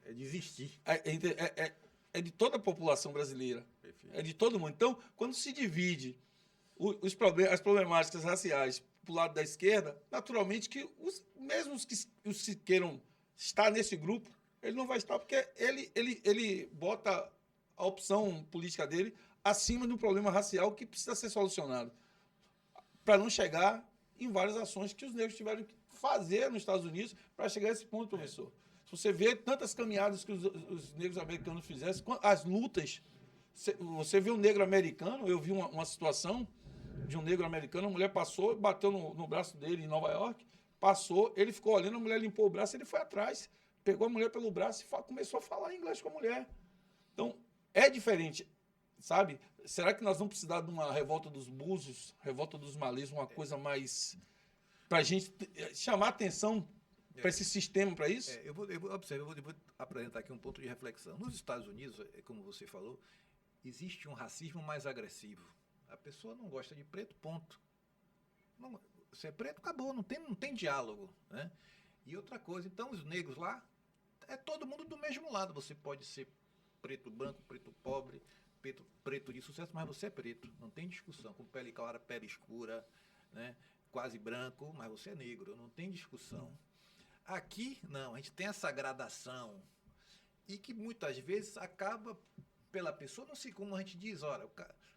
É desistir. É de toda a população brasileira. Perfeito. É de todo mundo. Então, quando se divide as problemáticas raciais para o lado da esquerda, naturalmente que mesmo os que queiram estar nesse grupo, ele não vai estar, porque ele bota a opção política dele acima do problema racial que precisa ser solucionado, para não chegar em várias ações que os negros tiveram que fazer nos Estados Unidos para chegar a esse ponto, professor. Se você vê tantas caminhadas que os negros americanos fizessem, as lutas, você vê um negro americano, eu vi uma situação de um negro americano, a mulher passou, bateu no braço dele em Nova York, passou, ele ficou olhando, a mulher limpou o braço, ele foi atrás, pegou a mulher pelo braço e começou a falar inglês com a mulher. Então, é diferente, sabe? Será que nós vamos precisar de uma revolta dos búzios, revolta dos malês, uma coisa mais... para a gente chamar atenção para esse sistema, para isso? Eu vou apresentar aqui um ponto de reflexão. Nos Estados Unidos, como você falou, existe um racismo mais agressivo. A pessoa não gosta de preto, ponto. Não, se é preto, acabou, não tem diálogo, né? E outra coisa, então os negros lá, é todo mundo do mesmo lado. Você pode ser preto branco, preto pobre, preto de sucesso, mas você é preto, não tem discussão. Com pele clara, pele escura, né? Quase branco, mas você é negro, não tem discussão. Aqui, não, a gente tem essa gradação e que muitas vezes acaba pela pessoa, não sei como a gente diz, olha,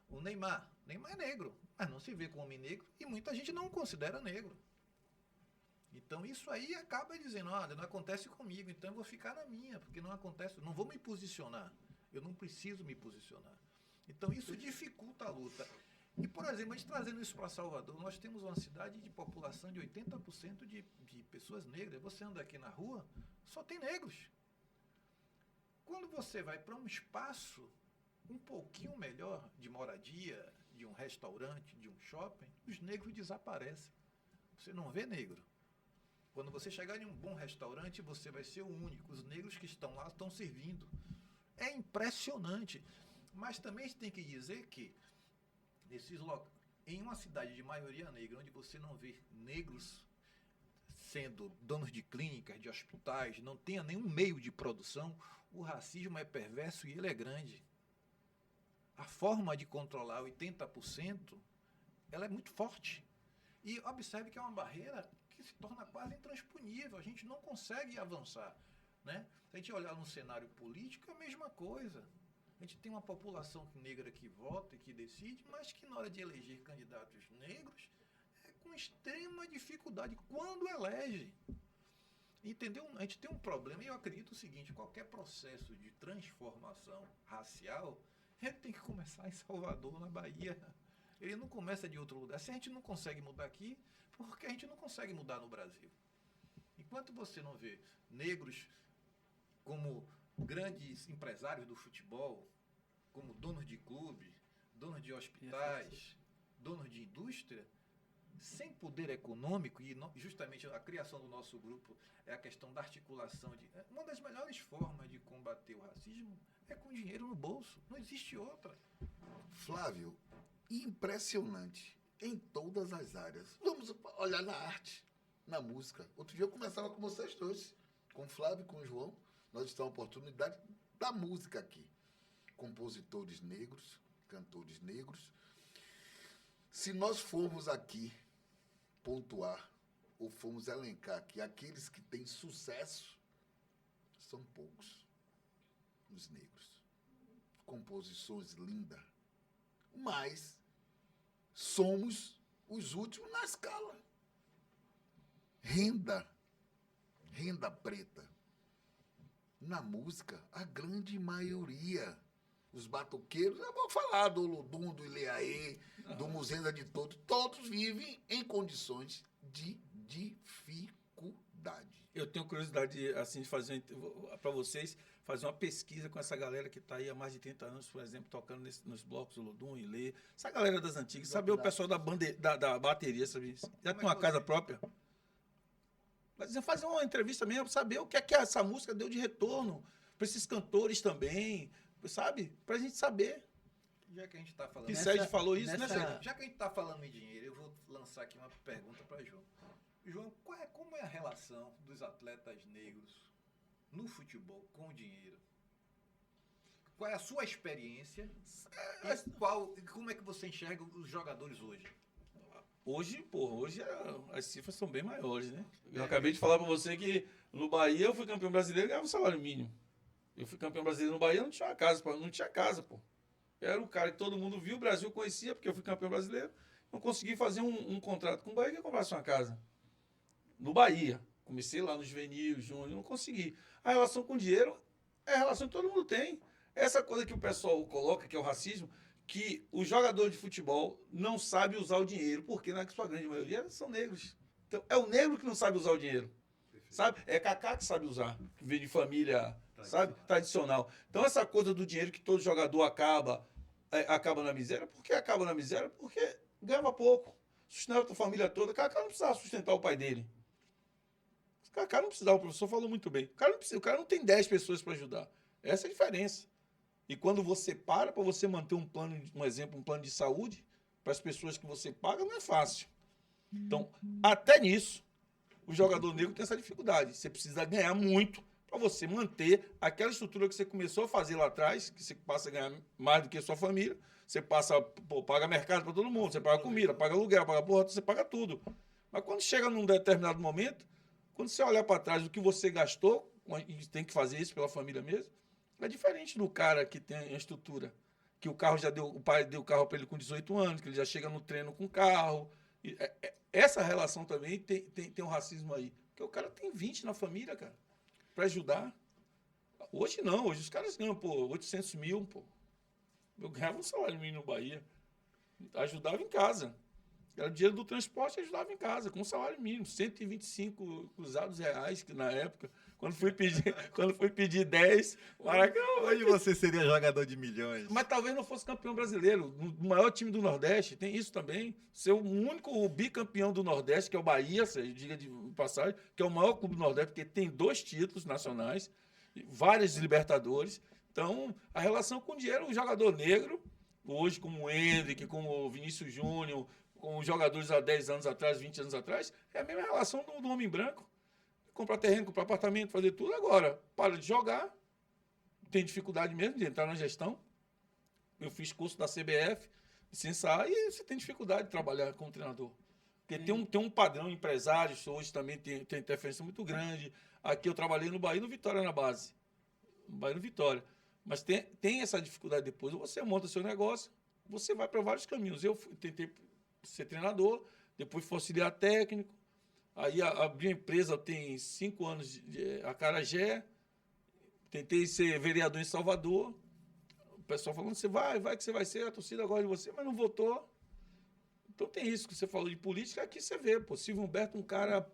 o Neymar é negro, mas não se vê como homem negro e muita gente não o considera negro. Então isso aí acaba dizendo, olha, não acontece comigo, então eu vou ficar na minha, porque não acontece, não vou me posicionar, eu não preciso me posicionar. Então isso dificulta a luta. E, por exemplo, a gente trazendo isso para Salvador, nós temos uma cidade de população de 80% de pessoas negras. Você anda aqui na rua, só tem negros. Quando você vai para um espaço um pouquinho melhor de moradia, de um restaurante, de um shopping, os negros desaparecem. Você não vê negro. Quando você chegar em um bom restaurante, você vai ser o único. Os negros que estão lá estão servindo. É impressionante. Mas também a gente tem que dizer que em uma cidade de maioria negra, onde você não vê negros sendo donos de clínicas, de hospitais, não tenha nenhum meio de produção, o racismo é perverso e ele é grande. A forma de controlar 80%, ela é muito forte. E observe que é uma barreira que se torna quase intransponível, a gente não consegue avançar, né? Se a gente olhar no cenário político, é a mesma coisa. A gente tem uma população negra que vota e que decide, mas que na hora de eleger candidatos negros é com extrema dificuldade quando elege. Entendeu? A gente tem um problema, e eu acredito o seguinte, qualquer processo de transformação racial, ele tem que começar em Salvador, na Bahia. Ele não começa de outro lugar. Se a gente não consegue mudar aqui, porque a gente não consegue mudar no Brasil. Enquanto você não vê negros como grandes empresários do futebol, como donos de clube, donos de hospitais, donos de indústria, sem poder econômico, e justamente a criação do nosso grupo é a questão da articulação. Uma das melhores formas de combater o racismo é com dinheiro no bolso, não existe outra. Flávio, impressionante em todas as áreas. Vamos olhar na arte, na música. Outro dia eu conversava com vocês dois, com o Flávio e com o João. Nós temos a oportunidade da música aqui. Compositores negros, cantores negros. Se nós formos aqui pontuar, ou formos elencar que aqueles que têm sucesso são poucos, os negros. Composições lindas. Mas somos os últimos na escala. Renda preta. Na música, a grande maioria, os batuqueiros, eu vou falar do Olodum, do Ileaê, do Muzenza de todos vivem em condições de dificuldade. Eu tenho curiosidade assim, de fazer para vocês, fazer uma pesquisa com essa galera que está aí há mais de 30 anos, por exemplo, tocando nos blocos Olodum, Ilê, essa galera das antigas, saber o pessoal da bateria, sabe? Já tem uma casa própria. Mas fazer uma entrevista mesmo, saber o que é que essa música deu de retorno para esses cantores também, sabe? Para a gente saber. Já que a gente está falando... Que Sérgio falou isso, né, Sérgio? Já que a gente está falando em dinheiro, eu vou lançar aqui uma pergunta para João. João, como é a relação dos atletas negros no futebol com o dinheiro? Qual é a sua experiência? E como é que você enxerga os jogadores hoje? Hoje as cifras são bem maiores, né? Eu acabei de falar para você que no Bahia eu fui campeão brasileiro e ganhava um salário mínimo. Eu fui campeão brasileiro no Bahia, não tinha uma casa, pô. Eu era um cara que todo mundo viu, o Brasil conhecia, porque eu fui campeão brasileiro. Não consegui fazer um contrato com o Bahia que eu comprasse uma casa. No Bahia, Comecei lá no juvenil, júnior, não consegui. A relação com o dinheiro é a relação que todo mundo tem. Essa coisa que o pessoal coloca, que é o racismo, que o jogador de futebol não sabe usar o dinheiro, porque na sua grande maioria são negros. Então, é o negro que não sabe usar o dinheiro. Sabe? É Kaká que sabe usar, que vem de família, sabe? Tradicional. Então, essa coisa do dinheiro que todo jogador acaba na miséria. Por que acaba na miséria? Porque ganhava pouco. Sustentava a família toda. Kaká não precisava sustentar o pai dele. O Kaká não precisava, o professor falou muito bem. O cara não tem 10 pessoas para ajudar. Essa é a diferença. E quando você para você manter um plano, um exemplo, um plano de saúde, para as pessoas que você paga, não é fácil. Então, até nisso, o jogador negro tem essa dificuldade. Você precisa ganhar muito para você manter aquela estrutura que você começou a fazer lá atrás, que você passa a ganhar mais do que a sua família. Você paga mercado para todo mundo, você paga comida, paga aluguel, paga porra, você paga tudo. Mas quando chega num determinado momento, quando você olhar para trás o que você gastou, e tem que fazer isso pela família mesmo, é diferente do cara que tem a estrutura. Que o pai deu o carro para ele com 18 anos, que ele já chega no treino com carro. Essa relação também tem um racismo aí. Porque o cara tem 20 na família, cara, para ajudar. Hoje não, hoje os caras ganham, 800 mil, Eu ganhava um salário mínimo no Bahia. Ajudava em casa. Era o dinheiro do transporte, ajudava em casa, com um salário mínimo, 125 cruzados reais, que na época, quando fui pedir 10, Hoje você seria jogador de milhões. mas talvez não fosse campeão brasileiro. No maior time do Nordeste, tem isso também. Ser o único bicampeão do Nordeste, que é o Bahia, diga de passagem, que é o maior clube do Nordeste, porque tem 2 títulos nacionais, várias Libertadores. Então, a relação com o dinheiro, o jogador negro, hoje como o Hendrick, como o Vinícius Júnior, com os jogadores há 10 anos atrás, 20 anos atrás, é a mesma relação do homem branco. Comprar terreno, comprar apartamento, fazer tudo. Agora, para de jogar, tem dificuldade mesmo de entrar na gestão. Eu fiz curso da CBF, licença A, e você tem dificuldade de trabalhar como treinador. Porque tem um padrão, empresários hoje também tem interferência muito grande. Aqui eu trabalhei no Bahia, no Vitória na base. No Bahia, no Vitória. Mas tem essa dificuldade depois. Você monta seu negócio, você vai para vários caminhos. Eu tentei ser treinador, depois fui auxiliar técnico, aí abri a empresa, tem 5 anos, Acarajé, tentei ser vereador em Salvador, o pessoal falando, você vai que você vai ser, a torcida gosta de você, mas não votou. Então tem isso que você falou de política, aqui você vê, Silvio Humberto, um cara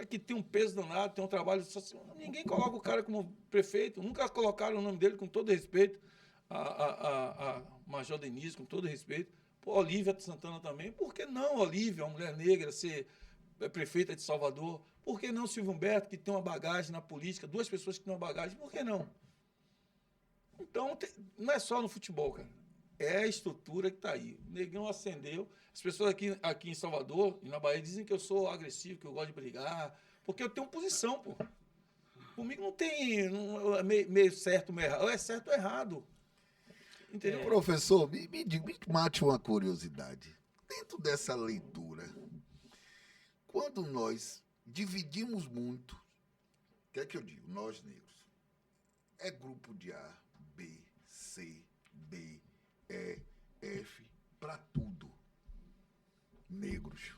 que tem um peso danado, tem um trabalho social, ninguém coloca o cara como prefeito, nunca colocaram o nome dele, com todo respeito, a Major Denise, com todo respeito. Olívia Santana também. Por que não Olívia, uma mulher negra, ser prefeita de Salvador? Por que não Silvio Humberto, que tem uma bagagem na política? 2 pessoas que têm uma bagagem. Por que não? Então, não é só no futebol, cara. É a estrutura que está aí. O Negão acendeu. As pessoas aqui em Salvador e na Bahia dizem que eu sou agressivo, que eu gosto de brigar, porque eu tenho posição, Comigo não tem meio certo, meio errado. É certo ou errado. Entendeu? Professor, me mate uma curiosidade. Dentro dessa leitura, quando nós dividimos muito, o que é que eu digo? Nós negros. É grupo de A, B, C, D, E, F, para tudo. Negros.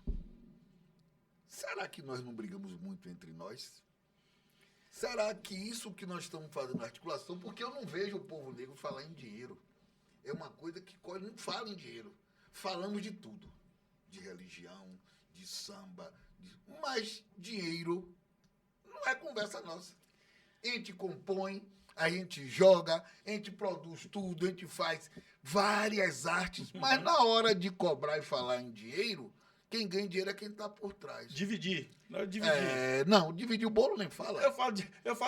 Será que nós não brigamos muito entre nós? Será que isso que nós estamos fazendo na articulação, porque eu não vejo o povo negro falar em dinheiro. É uma coisa que não fala em dinheiro. Falamos de tudo. De religião, de samba. Mas dinheiro não é conversa nossa. A gente compõe, a gente joga, a gente produz tudo, a gente faz várias artes. Mas na hora de cobrar e falar em dinheiro, quem ganha dinheiro é quem está por trás. Dividir. Não é dividir. Não, dividir o bolo nem fala. Eu falo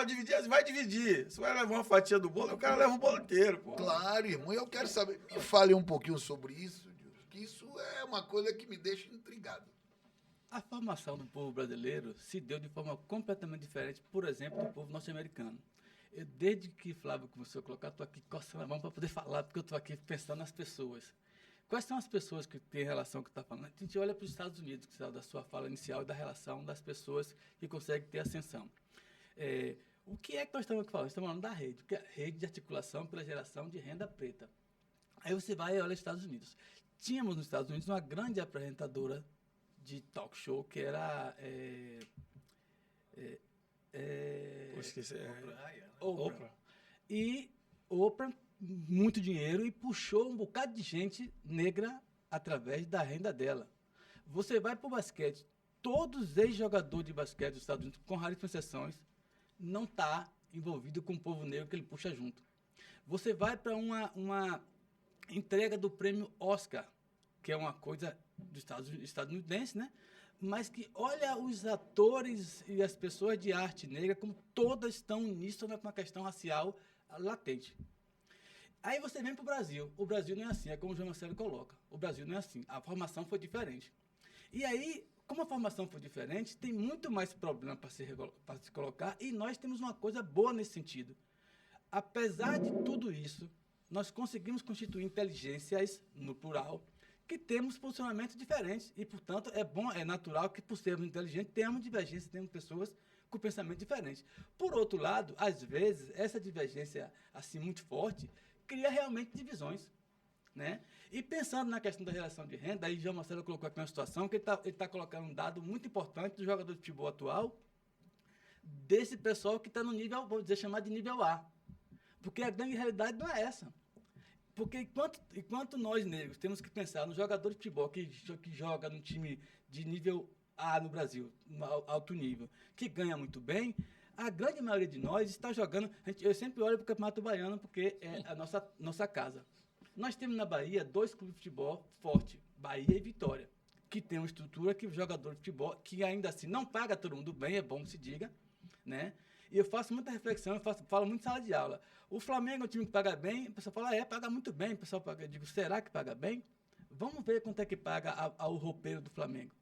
dividir, vai dividir. Você vai levar uma fatia do bolo, o cara leva o bolo inteiro, Claro, irmão. Eu quero saber. Me fale um pouquinho sobre isso, que isso é uma coisa que me deixa intrigado. A formação do povo brasileiro se deu de forma completamente diferente, por exemplo, do povo norte-americano. Desde que Flávio começou a colocar, estou aqui coçando a mão para poder falar, porque eu estou aqui pensando nas pessoas. Quais são as pessoas que têm relação que está falando? A gente olha para os Estados Unidos, que saiu da sua fala inicial, e da relação das pessoas que conseguem ter ascensão. O que é que nós estamos aqui falando? Estamos falando da rede, que é a rede de articulação pela geração de renda preta. Aí você vai e olha os Estados Unidos. Tínhamos nos Estados Unidos uma grande apresentadora de talk show, que era Pô, esqueci. Oprah. E Oprah, muito dinheiro, e puxou um bocado de gente negra através da renda dela. Você vai para o basquete, todos os ex-jogadores de basquete dos Estados Unidos, com raras exceções, não está envolvido com o povo negro que ele puxa junto. Você vai para uma entrega do prêmio Oscar, que é uma coisa dos estadunidense, né? Mas que olha os atores e as pessoas de arte negra como todas estão nisso com uma questão racial latente. Aí você vem para o Brasil. O Brasil não é assim, é como o João Marcelo coloca. O Brasil não é assim. A formação foi diferente. E aí, como a formação foi diferente, tem muito mais problema para se colocar, e nós temos uma coisa boa nesse sentido. Apesar de tudo isso, nós conseguimos constituir inteligências, no plural, que temos posicionamentos diferentes. E, portanto, é bom, é natural que, por sermos inteligentes, tenhamos divergência, temos pessoas com pensamento diferente. Por outro lado, às vezes, essa divergência assim muito forte cria realmente divisões, né? E pensando na questão da relação de renda, aí João Marcelo colocou aqui uma situação que ele tá colocando um dado muito importante do jogador de futebol atual, desse pessoal que está no nível, vou dizer, chamado de nível A. Porque a grande realidade não é essa. Porque enquanto nós negros temos que pensar no jogador de futebol que joga num time de nível A no Brasil, no alto nível, que ganha muito bem, a grande maioria de nós está jogando. Eu sempre olho para o Campeonato Baiano porque é a nossa casa. Nós temos na Bahia 2 clubes de futebol fortes, Bahia e Vitória, que tem uma estrutura que o jogador de futebol, que ainda assim não paga todo mundo bem, é bom que se diga, né? E eu faço muita reflexão, falo muito em sala de aula. O Flamengo é um time que paga bem, o pessoal fala, paga muito bem. O pessoal paga, eu digo, será que paga bem? Vamos ver quanto é que paga ao roupeiro do Flamengo.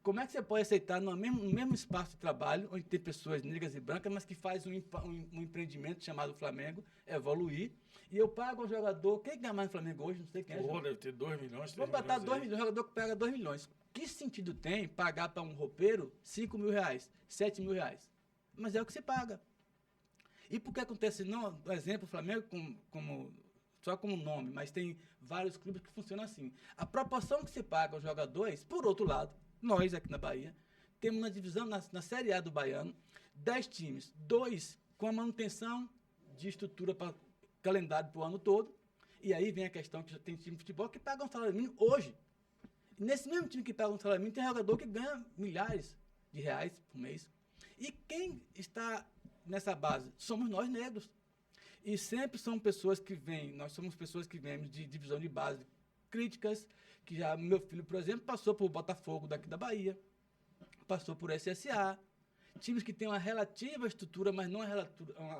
Como é que você pode aceitar no mesmo espaço de trabalho, onde tem pessoas negras e brancas, mas que faz um empreendimento chamado Flamengo, evoluir, e eu pago ao jogador, quem ganha mais no Flamengo hoje? Não sei quem é. Deve ter 2 milhões, 3 Vamos botar milhões 2 milhões, jogador que pega 2 milhões. Que sentido tem pagar para um roupeiro 5 mil reais, 7 mil reais? Mas é o que se paga. E por que acontece, não, por exemplo, o Flamengo, só como nome, mas tem vários clubes que funcionam assim. A proporção que se paga aos jogadores, por outro lado, nós aqui na Bahia, temos na divisão, na Série A do Baiano, 10 times, 2 com a manutenção de estrutura para calendário para o ano todo, e aí vem a questão que já tem time de futebol que paga um salário mínimo hoje. E nesse mesmo time que paga um salário mínimo, tem jogador que ganha milhares de reais por mês. E quem está nessa base? Somos nós negros. E sempre são pessoas que vêm, nós somos pessoas que vêm de divisão de base críticas, que já, meu filho, por exemplo, passou por Botafogo daqui da Bahia, passou por SSA, times que têm uma relativa estrutura, mas não é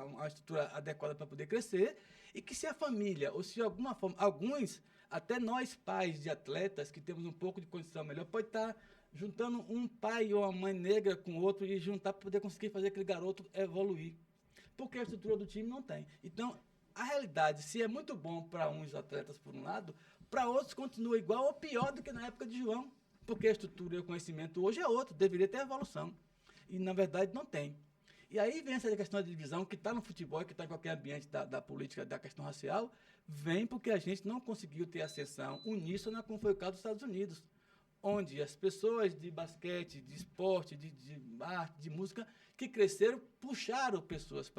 uma estrutura adequada para poder crescer, e que se a família, ou se de alguma forma, alguns, até nós pais de atletas, que temos um pouco de condição melhor, pode estar juntando um pai ou uma mãe negra com outro e juntar para poder conseguir fazer aquele garoto evoluir. Porque a estrutura do time não tem. Então, a realidade, se é muito bom para uns atletas por um lado, para outros continua igual ou pior do que na época de João. Porque a estrutura e o conhecimento hoje é outro, deveria ter evolução. E, na verdade, não tem. E aí vem essa questão da divisão, que está no futebol, que está em qualquer ambiente da política, da questão racial, vem porque a gente não conseguiu ter ascensão uníssona, como foi o caso dos Estados Unidos, onde as pessoas de basquete, de esporte, de arte, de música, que cresceram, puxaram pessoas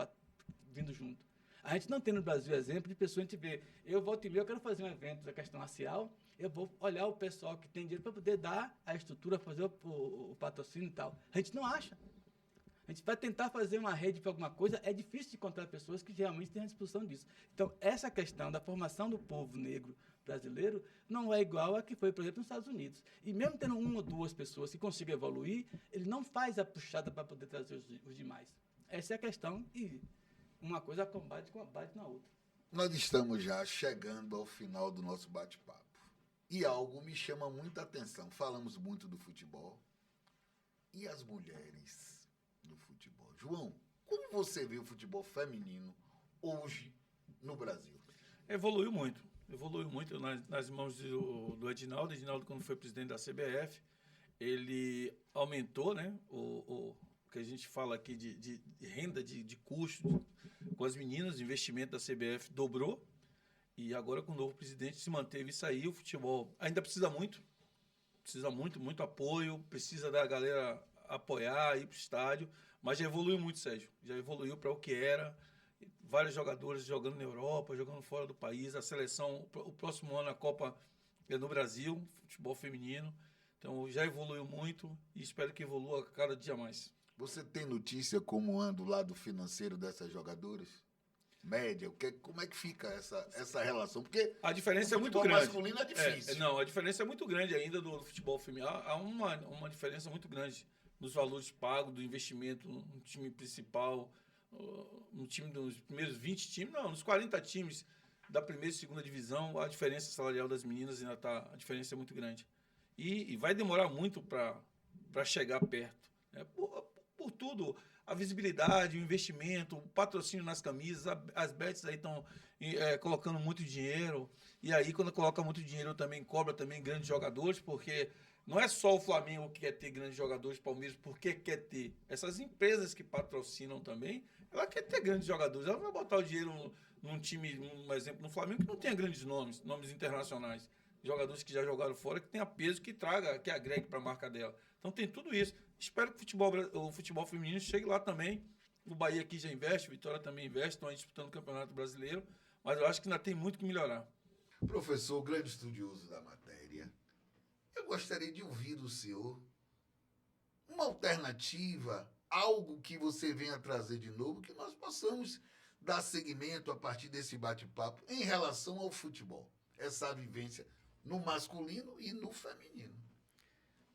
vindo junto. A gente não tem no Brasil exemplo de pessoas, a gente vê, eu volto e meia, eu quero fazer um evento da questão racial, eu vou olhar o pessoal que tem dinheiro para poder dar a estrutura, fazer o patrocínio e tal. A gente não acha. A gente vai tentar fazer uma rede para alguma coisa, é difícil de encontrar pessoas que realmente têm a disposição disso. Então, essa questão da formação do povo negro brasileiro não é igual a que foi, por exemplo, nos Estados Unidos. E mesmo tendo 1 ou 2 pessoas que consigam evoluir, ele não faz a puxada para poder trazer os demais. Essa é a questão e uma coisa combate na outra. Nós estamos já chegando ao final do nosso bate-papo. E algo me chama muita atenção. Falamos muito do futebol. E as mulheres do futebol? João, como você vê o futebol feminino hoje no Brasil? Evoluiu muito nas mãos do Edinaldo. Edinaldo, quando foi presidente da CBF, ele aumentou, né, o que a gente fala aqui de renda, de custo com as meninas, o investimento da CBF dobrou, e agora com o novo presidente se manteve isso aí. O futebol ainda precisa muito apoio, precisa da galera apoiar, ir para o estádio, Mas já evoluiu muito, Sérgio. Já evoluiu para o que era. Vários jogadores jogando na Europa, jogando fora do país. A seleção, o próximo ano a Copa é no Brasil, futebol feminino. Então já evoluiu muito e espero que evolua cada dia mais. Você tem notícia como anda o lado financeiro dessas jogadoras? Média, como é que fica essa relação? Porque a diferença é muito futebol grande. masculino é difícil. Não, a diferença é muito grande ainda do futebol feminino. Há uma diferença muito grande nos valores pagos, do investimento no time principal, no time dos primeiros 20 times, não, nos 40 times da primeira e segunda divisão, a diferença salarial das meninas ainda tá, a diferença é muito grande. E vai demorar muito para chegar perto, né? Por tudo, a visibilidade, o investimento, o patrocínio nas camisas, as bets aí estão colocando muito dinheiro, e aí quando coloca muito dinheiro também cobra também grandes jogadores, porque não é só o Flamengo que quer ter grandes jogadores, Palmeiras, porque quer ter. Essas empresas que patrocinam também, ela quer ter grandes jogadores, ela não vai botar o dinheiro num time, um exemplo, no Flamengo, que não tenha grandes nomes internacionais. Jogadores que já jogaram fora, que tenha peso, que agregue para a marca dela. Então tem tudo isso. Espero que o futebol feminino chegue lá também. O Bahia aqui já investe, o Vitória também investe, estão aí disputando o Campeonato Brasileiro, mas eu acho que ainda tem muito que melhorar. Professor, grande estudioso da matéria, eu gostaria de ouvir do senhor uma alternativa, algo que você venha trazer de novo, que nós possamos dar seguimento a partir desse bate-papo em relação ao futebol. Essa vivência no masculino e no feminino.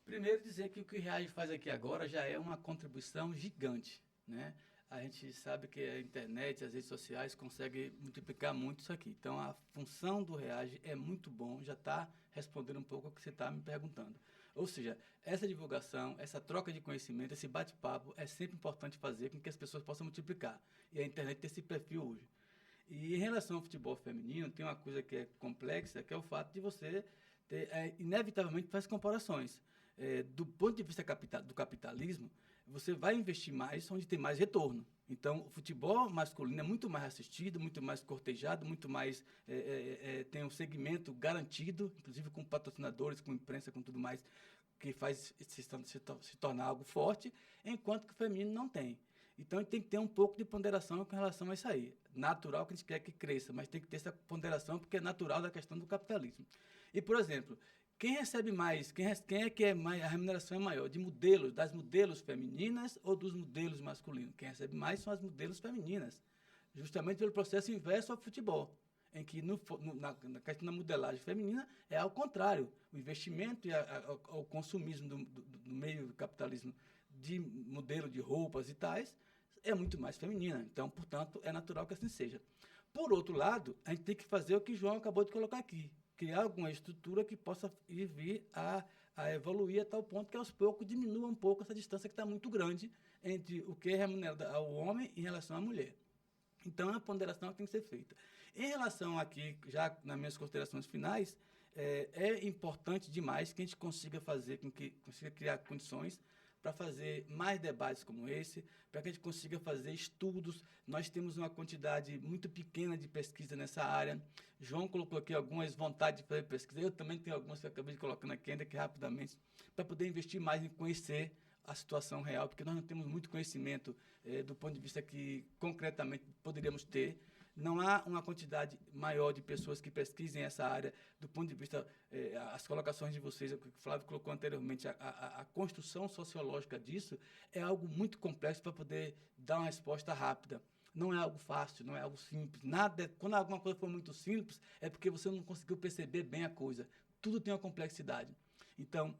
Primeiro dizer que o que o Reage faz aqui agora já é uma contribuição gigante, né? A gente sabe que a internet, as redes sociais conseguem multiplicar muito isso aqui. Então, a função do Reage é muito bom, já está respondendo um pouco ao que você está me perguntando. Ou seja, essa divulgação, essa troca de conhecimento, esse bate-papo é sempre importante fazer com que as pessoas possam multiplicar. E a internet tem esse perfil hoje. E em relação ao futebol feminino, tem uma coisa que é complexa, que é o fato de você ter, inevitavelmente, faz comparações. Do ponto de vista do capitalismo, você vai investir mais onde tem mais retorno. Então, o futebol masculino é muito mais assistido, muito mais cortejado, muito mais tem um segmento garantido, inclusive com patrocinadores, com imprensa, com tudo mais, que faz se tornar algo forte, enquanto que o feminino não tem. Então, tem que ter um pouco de ponderação com relação a isso aí. Natural que a gente quer que cresça, mas tem que ter essa ponderação porque é natural da questão do capitalismo. E, por exemplo, quem recebe mais, quem é que a remuneração é maior? Das modelos femininas ou dos modelos masculinos? Quem recebe mais são as modelos femininas, justamente pelo processo inverso ao futebol, em que na questão da modelagem feminina é ao contrário. O investimento e o consumismo do meio do capitalismo de modelo de roupas e tais é muito mais feminina. Então, portanto, é natural que assim seja. Por outro lado, a gente tem que fazer o que o João acabou de colocar aqui, criar alguma estrutura que possa vir a evoluir a tal ponto que, aos poucos, diminua um pouco essa distância que está muito grande entre o que é remunerado ao homem em relação à mulher. Então, é uma ponderação que tem que ser feita. Em relação aqui, já nas minhas considerações finais, é importante demais que a gente consiga criar condições para fazer mais debates como esse, para que a gente consiga fazer estudos. Nós temos uma quantidade muito pequena de pesquisa nessa área. João colocou aqui algumas vontades de fazer pesquisa. Eu também tenho algumas que eu acabei de colocando aqui, ainda que rapidamente, para poder investir mais em conhecer a situação real, porque nós não temos muito conhecimento do ponto de vista que, concretamente, poderíamos ter. Não há uma quantidade maior de pessoas que pesquisem essa área do ponto de vista, as colocações de vocês, o que o Flávio colocou anteriormente, a construção sociológica disso é algo muito complexo para poder dar uma resposta rápida. Não é algo fácil, não é algo simples. Quando alguma coisa for muito simples, é porque você não conseguiu perceber bem a coisa. Tudo tem uma complexidade. Então,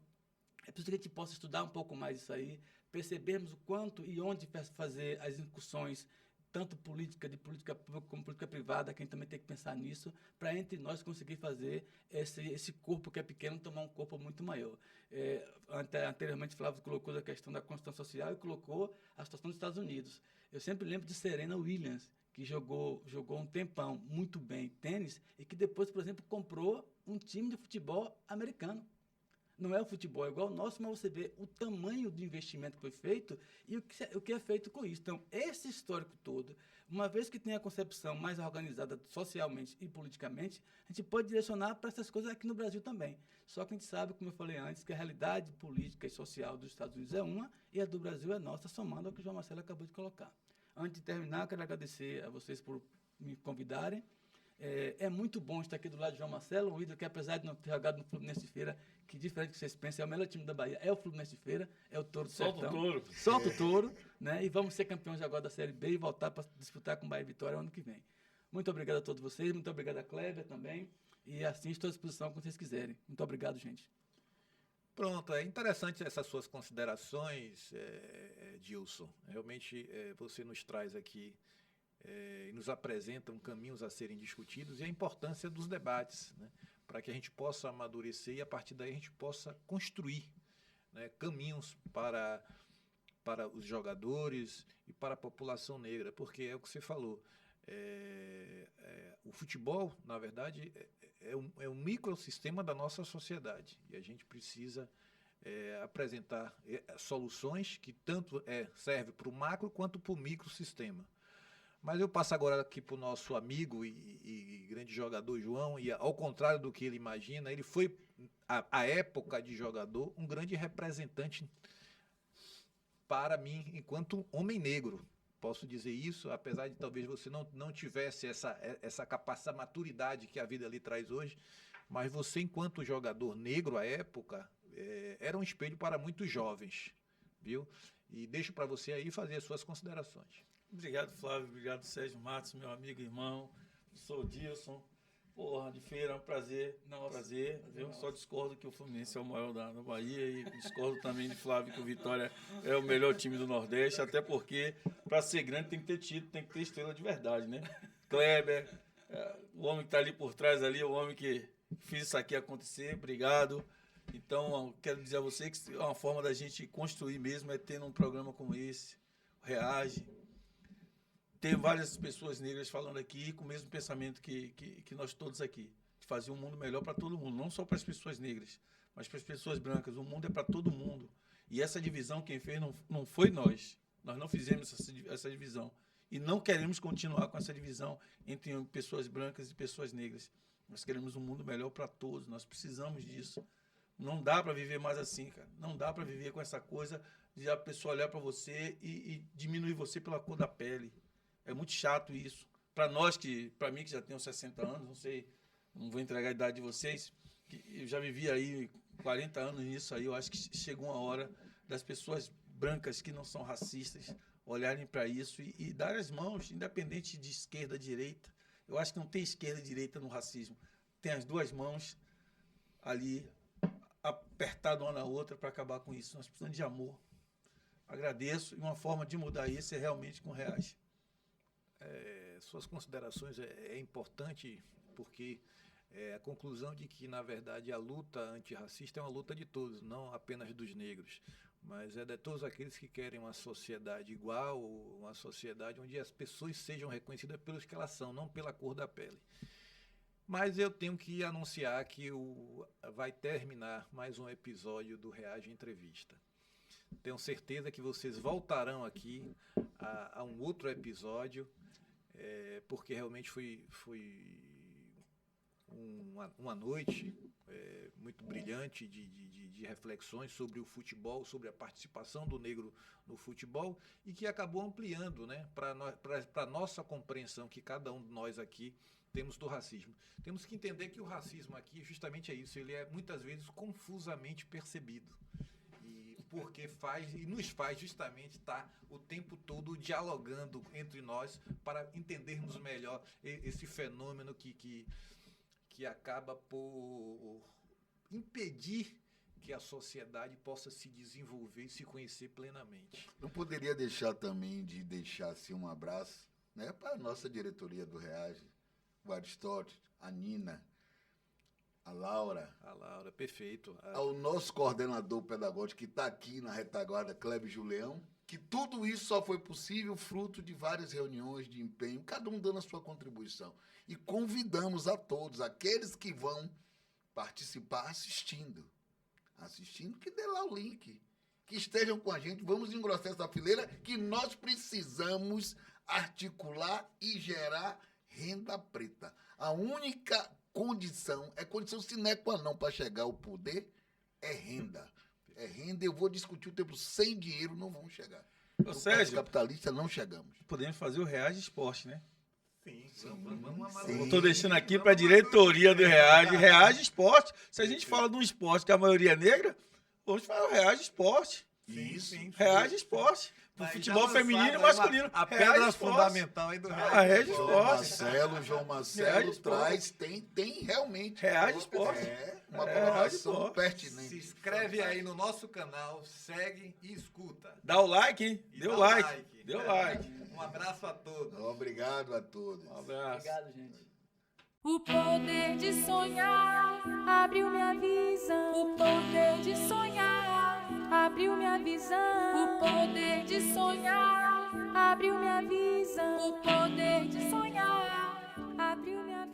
é preciso que a gente possa estudar um pouco mais isso aí, percebermos o quanto e onde fazer as incursões, tanto de política pública como política privada, que a gente também tem que pensar nisso, para entre nós conseguir fazer esse corpo que é pequeno tomar um corpo muito maior. Anteriormente, Flávio colocou a questão da Constituição Social e colocou a situação dos Estados Unidos. Eu sempre lembro de Serena Williams, que jogou um tempão muito bem tênis e que depois, por exemplo, comprou um time de futebol americano. Não é o futebol igual ao nosso, mas você vê o tamanho do investimento que foi feito e o que é feito com isso. Então, esse histórico todo, uma vez que tem a concepção mais organizada socialmente e politicamente, a gente pode direcionar para essas coisas aqui no Brasil também. Só que a gente sabe, como eu falei antes, que a realidade política e social dos Estados Unidos é uma e a do Brasil é nossa, somando ao que o João Marcelo acabou de colocar. Antes de terminar, eu quero agradecer a vocês por me convidarem. É muito bom estar aqui do lado de João Marcelo, um ídolo que, apesar de não ter jogado no Fluminense de Feira, que diferente do que vocês pensam, é o melhor time da Bahia, é o Fluminense de Feira, é o Touro do Sertão. Solta o touro. Solta o Touro, né? E vamos ser campeões agora da Série B e voltar para disputar com o Bahia e Vitória ano que vem. Muito obrigado a todos vocês, muito obrigado a Kleber também, e assim estou à disposição quando vocês quiserem. Muito obrigado, gente. Pronto, é interessante essas suas considerações, Dilson. Realmente você nos traz aqui e nos apresentam caminhos a serem discutidos e a importância dos debates, né, para que a gente possa amadurecer e a partir daí a gente possa construir, né, caminhos para os jogadores e para a população negra, porque é o que você falou, o futebol, na verdade, é um microsistema da nossa sociedade e a gente precisa apresentar soluções que tanto servem para o macro quanto para o microsistema. Mas eu passo agora aqui para o nosso amigo e grande jogador João, e ao contrário do que ele imagina, ele foi, à época de jogador, um grande representante para mim, enquanto homem negro. Posso dizer isso, apesar de talvez você não tivesse essa capacidade, maturidade que a vida lhe traz hoje, mas você, enquanto jogador negro à época, era um espelho para muitos jovens, viu? E deixo para você aí fazer as suas considerações. Obrigado, Flávio. Obrigado, Sérgio Matos, meu amigo e irmão. Sou o Dilson. Porra, de Feira, é um prazer. Prazer. Eu só discordo que o Fluminense é o maior da Bahia e discordo também de Flávio que o Vitória é o melhor time do Nordeste, até porque para ser grande tem que ter título, tem que ter estrela de verdade, né? Kleber, o homem que está ali por trás, ali, o homem que fez isso aqui acontecer. Obrigado. Então, quero dizer a você que uma forma da gente construir mesmo é ter um programa como esse, Reage. Tem várias pessoas negras falando aqui com o mesmo pensamento que nós todos aqui, de fazer um mundo melhor para todo mundo, não só para as pessoas negras, mas para as pessoas brancas. O mundo é para todo mundo. E essa divisão quem fez não foi nós. Nós não fizemos essa divisão. E não queremos continuar com essa divisão entre pessoas brancas e pessoas negras. Nós queremos um mundo melhor para todos. Nós precisamos disso. Não dá para viver mais assim, cara. Não dá para viver com essa coisa de a pessoa olhar para você e diminuir você pela cor da pele. É muito chato isso. Para mim que já tenho 60 anos, não sei, não vou entregar a idade de vocês, que eu já vivi aí 40 anos nisso aí, eu acho que chegou uma hora das pessoas brancas que não são racistas olharem para isso e dar as mãos, independente de esquerda, direita. Eu acho que não tem esquerda e direita no racismo. Tem as duas mãos ali apertadas uma na outra para acabar com isso. Nós precisamos de amor. Agradeço e uma forma de mudar isso é realmente com Reage. Suas considerações é importante porque a conclusão de que, na verdade, a luta antirracista é uma luta de todos, não apenas dos negros, mas é de todos aqueles que querem uma sociedade igual, uma sociedade onde as pessoas sejam reconhecidas pelos que elas são, não pela cor da pele. Mas eu tenho que anunciar que vai terminar mais um episódio do Reage Entrevista. Tenho certeza que vocês voltarão aqui a um outro episódio, porque realmente foi uma noite muito brilhante de reflexões sobre o futebol, sobre a participação do negro no futebol e que acabou ampliando, né, para a nossa compreensão que cada um de nós aqui temos do racismo. Temos que entender que o racismo aqui justamente é isso, ele é muitas vezes confusamente percebido. Porque nos faz justamente estar o tempo todo dialogando entre nós para entendermos melhor esse fenômeno que acaba por impedir que a sociedade possa se desenvolver e se conhecer plenamente. Não poderia deixar também de deixar assim, um abraço, né, para a nossa diretoria do Reage, o Aristóteles, a Nina, a Laura, perfeito. Ao nosso coordenador pedagógico que está aqui na retaguarda, Kleber Julião, que tudo isso só foi possível fruto de várias reuniões de empenho, cada um dando a sua contribuição. E convidamos a todos, aqueles que vão participar assistindo, assistindo, que dê lá o link. Que estejam com a gente, vamos engrossar essa fileira, que nós precisamos articular e gerar renda preta. A única condição, é condição sine qua non para chegar ao poder, é renda. É renda, eu vou discutir o tempo, sem dinheiro não vamos chegar. Ô, Sérgio, capitalista não chegamos. podemos fazer o Reage Esporte, né? Sim, vamos Sim. Eu tô deixando aqui para a diretoria do Reage. Reage Esporte. Se a gente fala de um esporte que a maioria é negra, vamos falar o Reage Esporte. Isso. Reage Esporte. Pro futebol feminino e masculino. A Reage pedra Esporte. fundamental aí do Reage João Marcelo Reage traz, tem realmente. Reage Esporte. Uma Reage colocação Esporte. pertinente. Se inscreve aí no nosso canal, segue e escuta. Dá o like, hein? E Deu dá o like. Deu like. Um abraço a todos. Obrigado a todos. Um abraço. Obrigado, gente. O poder de sonhar abriu minha visão. O poder de sonhar abriu minha visão. O poder de sonhar abriu minha visão. O poder de sonhar abriu minha visão.